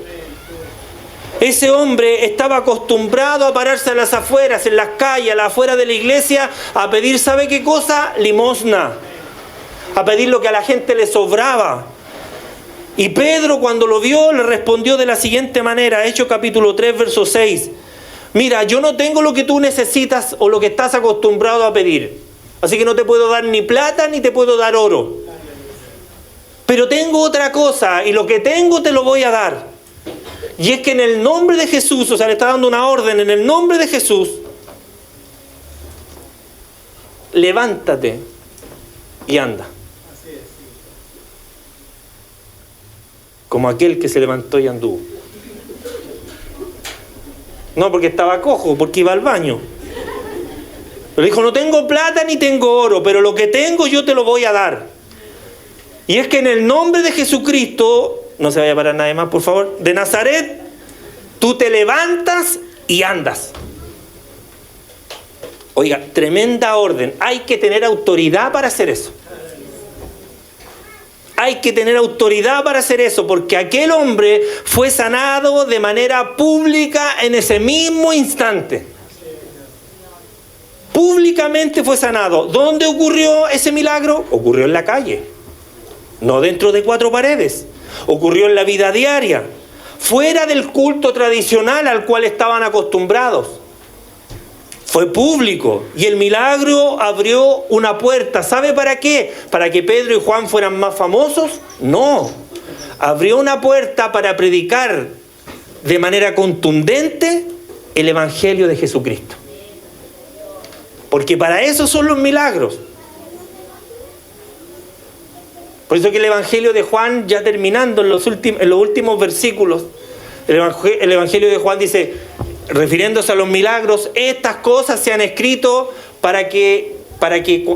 Speaker 1: Ese hombre estaba acostumbrado a pararse a las afueras, en las calles, a las afueras de la iglesia, a pedir, ¿sabe qué cosa? Limosna. A pedir lo que a la gente le sobraba. Y Pedro, cuando lo vio, le respondió de la siguiente manera, Hechos capítulo 3, verso 6. Mira, yo no tengo lo que tú necesitas o lo que estás acostumbrado a pedir. Así que no te puedo dar ni plata ni te puedo dar oro. Pero tengo otra cosa y lo que tengo te lo voy a dar. Y es que en el nombre de Jesús, o sea, le está dando una orden, en el nombre de Jesús, levántate y anda. Como aquel que se levantó y anduvo. No porque estaba cojo, porque iba al baño. Pero dijo, no tengo plata ni tengo oro, pero lo que tengo yo te lo voy a dar. Y es que en el nombre de Jesucristo, no se vaya a parar nadie más, por favor, de Nazaret, tú te levantas y andas. Oiga, tremenda orden. Hay que tener autoridad para hacer eso. Hay que tener autoridad para hacer eso, porque aquel hombre fue sanado de manera pública en ese mismo instante. Públicamente fue sanado. ¿Dónde ocurrió ese milagro? Ocurrió en la calle, no dentro de 4 paredes. Ocurrió en la vida diaria, fuera del culto tradicional al cual estaban acostumbrados. Fue público y el milagro abrió una puerta. ¿Sabe para qué? ¿Para que Pedro y Juan fueran más famosos? No. abrió una puerta para predicar de manera contundente el Evangelio de Jesucristo. Porque para eso son los milagros. Por eso que el Evangelio de Juan, ya terminando en los últimos versículos, el Evangelio de Juan dice, refiriéndose a los milagros, estas cosas se han escrito para que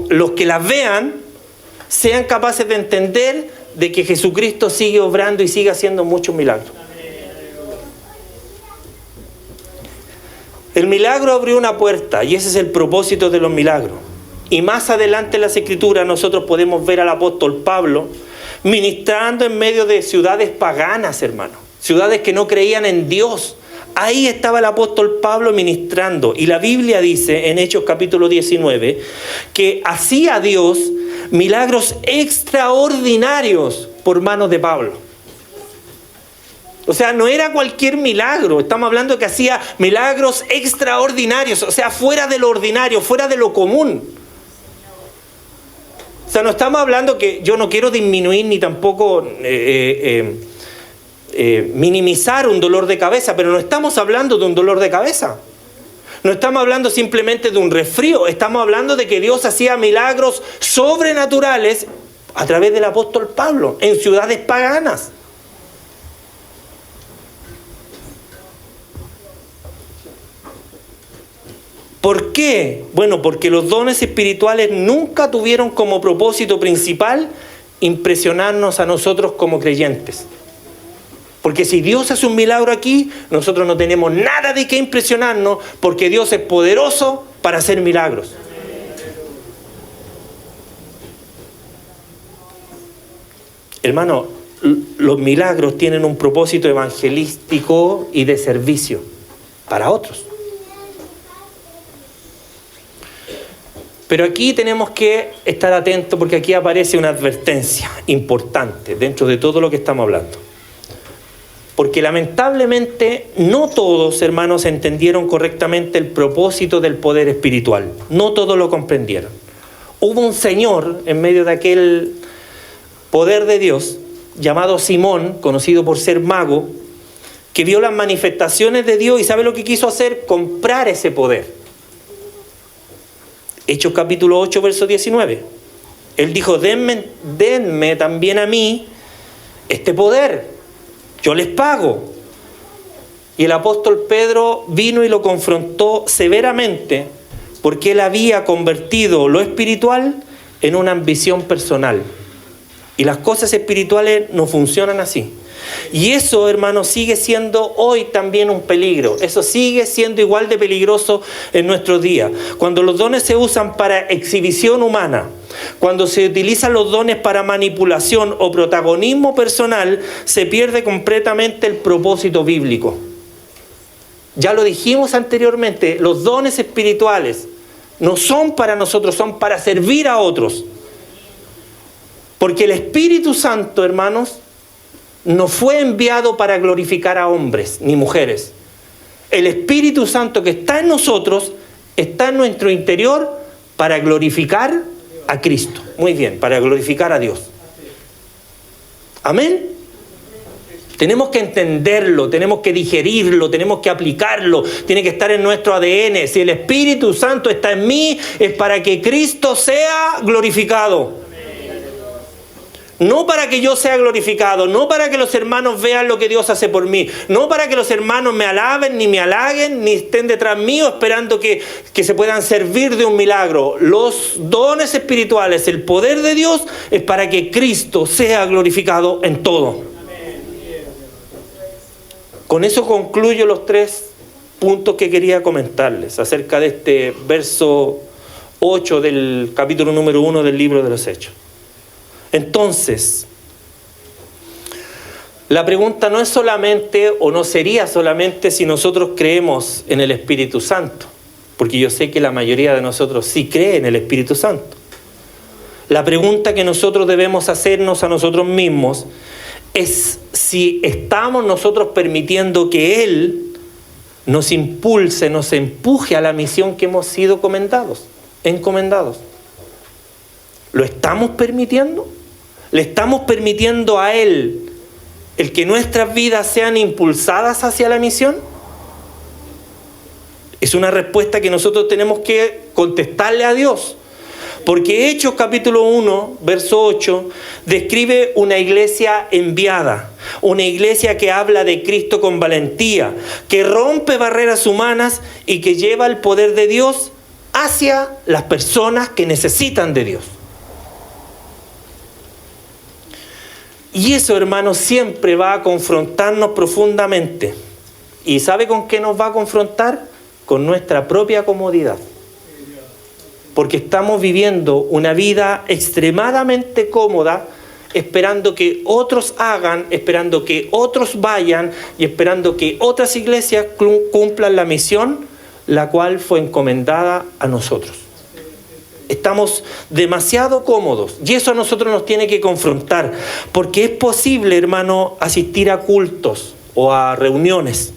Speaker 1: los que las vean sean capaces de entender de que Jesucristo sigue obrando y sigue haciendo muchos milagros. El milagro abrió una puerta y ese es el propósito de los milagros. Y más adelante en las Escrituras nosotros podemos ver al apóstol Pablo ministrando en medio de ciudades paganas, hermano. Ciudades que no creían en Dios. Ahí estaba el apóstol Pablo ministrando. Y la Biblia dice en Hechos capítulo 19 que hacía Dios milagros extraordinarios por manos de Pablo. O sea, no era cualquier milagro. Estamos hablando de que hacía milagros extraordinarios. O sea, fuera de lo ordinario, fuera de lo común. O sea, no estamos hablando que yo no quiero disminuir ni tampoco minimizar un dolor de cabeza, pero no estamos hablando de un dolor de cabeza. No estamos hablando simplemente de un resfrío. Estamos hablando de que Dios hacía milagros sobrenaturales a través del apóstol Pablo en ciudades paganas. ¿Por qué? Bueno, porque los dones espirituales nunca tuvieron como propósito principal impresionarnos a nosotros como creyentes. Porque si Dios hace un milagro aquí, nosotros no tenemos nada de qué impresionarnos, porque Dios es poderoso para hacer milagros. Hermano, los milagros tienen un propósito evangelístico y de servicio para otros. Pero aquí tenemos que estar atentos porque aquí aparece una advertencia importante dentro de todo lo que estamos hablando. Porque lamentablemente no todos, hermanos, entendieron correctamente el propósito del poder espiritual. No todos lo comprendieron. Hubo un señor en medio de aquel poder de Dios, llamado Simón, conocido por ser mago, que vio las manifestaciones de Dios y ¿sabe lo que quiso hacer? Comprar ese poder. Hechos capítulo 8, verso 19. Él dijo, denme también a mí este poder. Yo les pago. Y el apóstol Pedro vino y lo confrontó severamente porque él había convertido lo espiritual en una ambición personal. Y las cosas espirituales no funcionan así. Y eso, hermanos, sigue siendo hoy también un peligro. Eso sigue siendo igual de peligroso en nuestros días. Cuando los dones se usan para exhibición humana, cuando se utilizan los dones para manipulación o protagonismo personal, se pierde completamente el propósito bíblico. Ya lo dijimos anteriormente, los dones espirituales no son para nosotros, son para servir a otros. Porque el Espíritu Santo, hermanos, no fue enviado para glorificar a hombres ni mujeres. El Espíritu Santo que está en nosotros, está en nuestro interior para glorificar a Cristo. Muy bien, para glorificar a Dios. Amén. Tenemos que entenderlo, tenemos que digerirlo, tenemos que aplicarlo, tiene que estar en nuestro ADN. Si el Espíritu Santo está en mí, es para que Cristo sea glorificado. No para que yo sea glorificado, no para que los hermanos vean lo que Dios hace por mí, no para que los hermanos me alaben, ni me halaguen, ni estén detrás mío esperando que se puedan servir de un milagro. Los dones espirituales, el poder de Dios, es para que Cristo sea glorificado en todo. Con eso concluyo los 3 puntos que quería comentarles acerca de este verso 8 del capítulo número 1 del libro de los Hechos. Entonces, la pregunta no es solamente, o no sería solamente si nosotros creemos en el Espíritu Santo, porque yo sé que la mayoría de nosotros sí cree en el Espíritu Santo. La pregunta que nosotros debemos hacernos a nosotros mismos es si estamos nosotros permitiendo que Él nos impulse, nos empuje a la misión que hemos sido encomendados. ¿Lo estamos permitiendo? ¿Le estamos permitiendo a Él el que nuestras vidas sean impulsadas hacia la misión? Es una respuesta que nosotros tenemos que contestarle a Dios. Porque Hechos capítulo 1, verso 8, describe una iglesia enviada, una iglesia que habla de Cristo con valentía, que rompe barreras humanas y que lleva el poder de Dios hacia las personas que necesitan de Dios. Y eso, hermanos, siempre va a confrontarnos profundamente. ¿Y sabe con qué nos va a confrontar? Con nuestra propia comodidad. Porque estamos viviendo una vida extremadamente cómoda, esperando que otros hagan, esperando que otros vayan y esperando que otras iglesias cumplan la misión, la cual fue encomendada a nosotros. Estamos demasiado cómodos y eso a nosotros nos tiene que confrontar, porque es posible, hermano, asistir a cultos o a reuniones.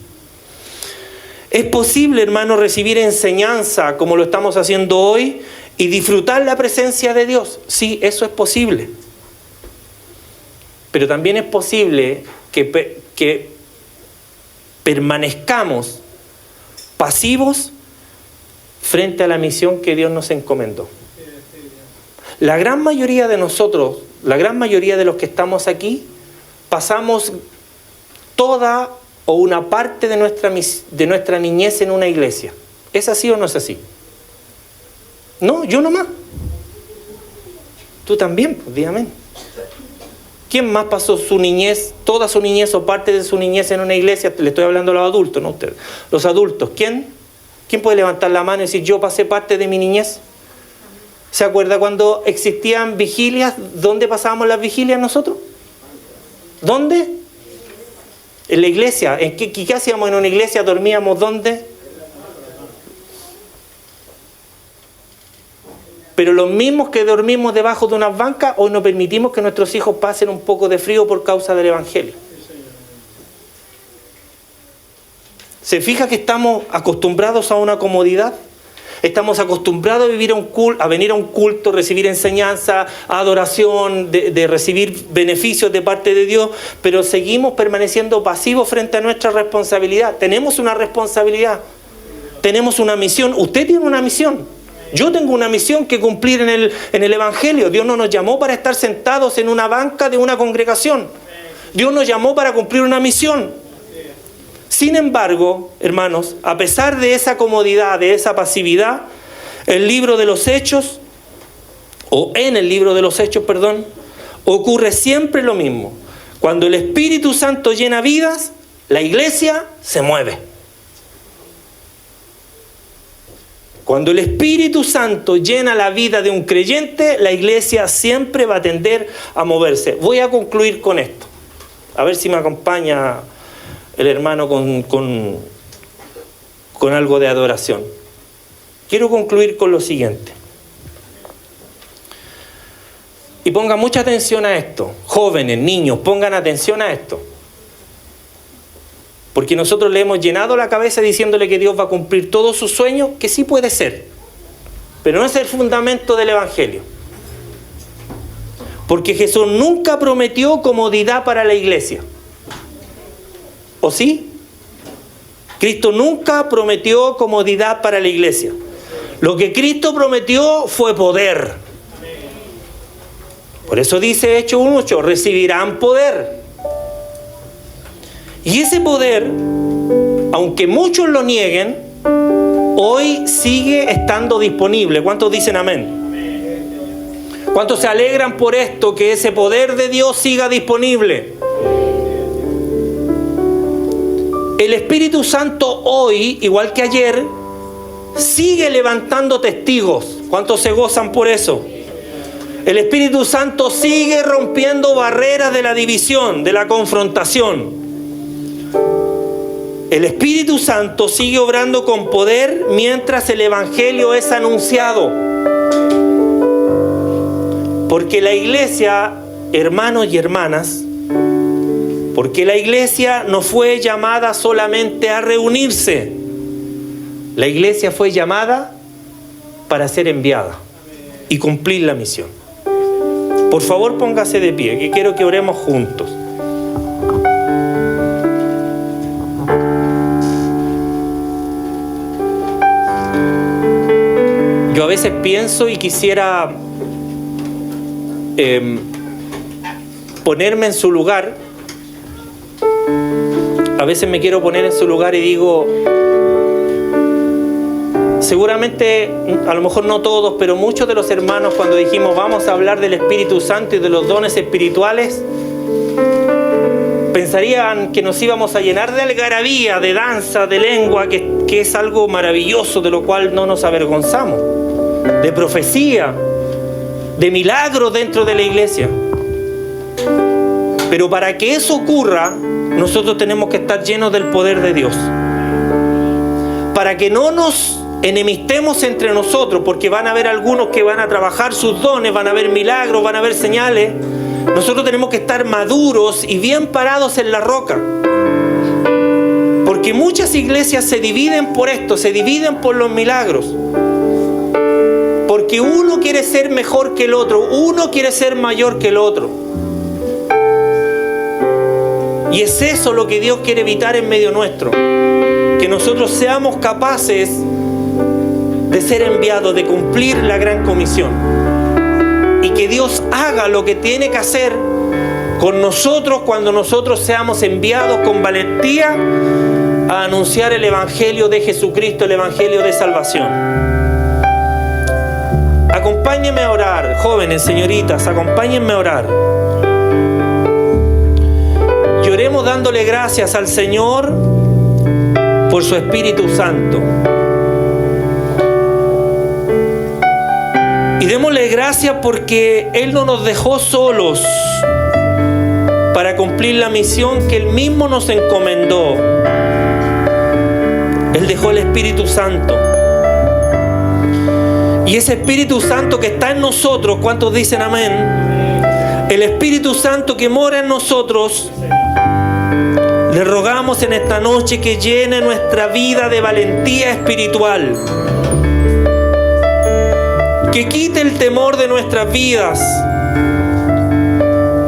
Speaker 1: Es posible, hermano, recibir enseñanza como lo estamos haciendo hoy y disfrutar la presencia de Dios. Sí, eso es posible. Pero también es posible que permanezcamos pasivos frente a la misión que Dios nos encomendó. La gran mayoría de nosotros, la gran mayoría de los que estamos aquí, pasamos toda o una parte de nuestra niñez en una iglesia. ¿Es así o no es así? No, yo nomás. Tú también, pues, di amén. ¿Quién más pasó su niñez, toda su niñez o parte de su niñez en una iglesia? Le estoy hablando a los adultos, no a ustedes. Los adultos, ¿quién puede levantar la mano y decir, yo pasé parte de mi niñez? ¿Se acuerda cuando existían vigilias? ¿Dónde pasábamos las vigilias nosotros? ¿Dónde? En la iglesia. ¿Qué hacíamos en una iglesia? ¿Dormíamos dónde? Pero los mismos que dormimos debajo de unas bancas, hoy no permitimos que nuestros hijos pasen un poco de frío por causa del Evangelio. ¿Se fija que estamos acostumbrados a una comodidad? Estamos acostumbrados a venir a un culto, recibir enseñanza, adoración, de recibir beneficios de parte de Dios, pero seguimos permaneciendo pasivos frente a nuestra responsabilidad. Tenemos una responsabilidad, tenemos una misión. Usted tiene una misión. Yo tengo una misión que cumplir en el Evangelio. Dios no nos llamó para estar sentados en una banca de una congregación. Dios nos llamó para cumplir una misión. Sin embargo, hermanos, a pesar de esa comodidad, de esa pasividad, en el libro de los Hechos, ocurre siempre lo mismo. Cuando el Espíritu Santo llena vidas, la iglesia se mueve. Cuando el Espíritu Santo llena la vida de un creyente, la iglesia siempre va a tender a moverse. Voy a concluir con esto. A ver si me acompaña el hermano con algo de adoración. Quiero concluir con lo siguiente. Y pongan mucha atención a esto. Jóvenes, niños, pongan atención a esto. Porque nosotros le hemos llenado la cabeza diciéndole que Dios va a cumplir todos sus sueños, que sí puede ser. Pero no es el fundamento del Evangelio. Porque Jesús nunca prometió comodidad para la iglesia. ¿O sí? Cristo nunca prometió comodidad para la iglesia. Lo que Cristo prometió fue poder. Por eso dice Hechos 1:8, recibirán poder. Y ese poder, aunque muchos lo nieguen, hoy sigue estando disponible. ¿Cuántos dicen amén? ¿Cuántos se alegran por esto, que ese poder de Dios siga disponible? El Espíritu Santo hoy, igual que ayer, sigue levantando testigos. ¿Cuántos se gozan por eso? El Espíritu Santo sigue rompiendo barreras de la división, de la confrontación. El Espíritu Santo sigue obrando con poder mientras el Evangelio es anunciado. Porque la iglesia, hermanos y hermanas, porque la iglesia no fue llamada solamente a reunirse. La iglesia fue llamada para ser enviada y cumplir la misión. Por favor, póngase de pie, que quiero que oremos juntos. veces pienso y quisiera ponerme en su lugar. A veces me quiero poner en su lugar y digo, seguramente, a lo mejor no todos, pero muchos de los hermanos, cuando dijimos vamos a hablar del Espíritu Santo y de los dones espirituales, pensarían que nos íbamos a llenar de algarabía, de danza, de lengua, que es algo maravilloso, de lo cual no nos avergonzamos, de profecía, de milagros dentro de la iglesia. Pero para que eso ocurra, nosotros tenemos que estar llenos del poder de Dios. Para que no nos enemistemos entre nosotros, porque van a haber algunos que van a trabajar sus dones, van a haber milagros, van a haber señales. Nosotros tenemos que estar maduros y bien parados en la roca. Porque muchas iglesias se dividen por esto, se dividen por los milagros. Porque uno quiere ser mejor que el otro, uno quiere ser mayor que el otro. Y es eso lo que Dios quiere evitar en medio nuestro. Que nosotros seamos capaces de ser enviados, de cumplir la gran comisión. Y que Dios haga lo que tiene que hacer con nosotros cuando nosotros seamos enviados con valentía a anunciar el Evangelio de Jesucristo, el Evangelio de salvación. Acompáñenme a orar, jóvenes, señoritas, acompáñenme a orar. Y oremos dándole gracias al Señor por su Espíritu Santo. Y démosle gracias porque Él no nos dejó solos para cumplir la misión que Él mismo nos encomendó. Él dejó el Espíritu Santo. Y ese Espíritu Santo que está en nosotros, ¿cuántos dicen amén? El Espíritu Santo que mora en nosotros, le rogamos en esta noche que llene nuestra vida de valentía espiritual. Que quite el temor de nuestras vidas.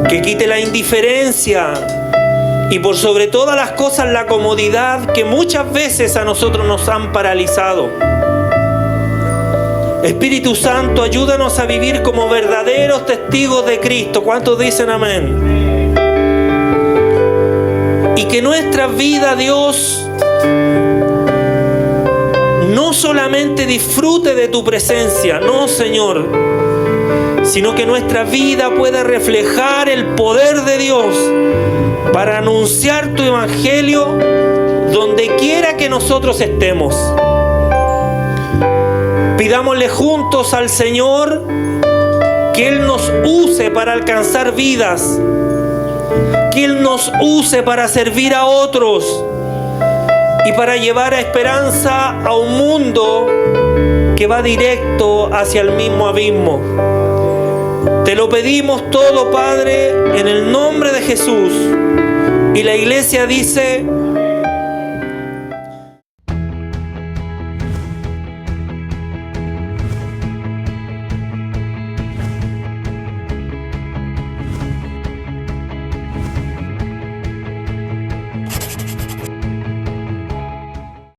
Speaker 1: Que quite la indiferencia. Y por sobre todas las cosas la comodidad que muchas veces a nosotros nos han paralizado. Espíritu Santo, ayúdanos a vivir como verdaderos testigos de Cristo. ¿Cuántos dicen amén? Y que nuestra vida, Dios, no solamente disfrute de tu presencia, no, Señor, sino que nuestra vida pueda reflejar el poder de Dios para anunciar tu Evangelio donde quiera que nosotros estemos. Pidámosle juntos al Señor que Él nos use para alcanzar vidas, que Él nos use para servir a otros y para llevar a esperanza a un mundo que va directo hacia el mismo abismo. Te lo pedimos todo, Padre, en el nombre de Jesús. Y la iglesia dice...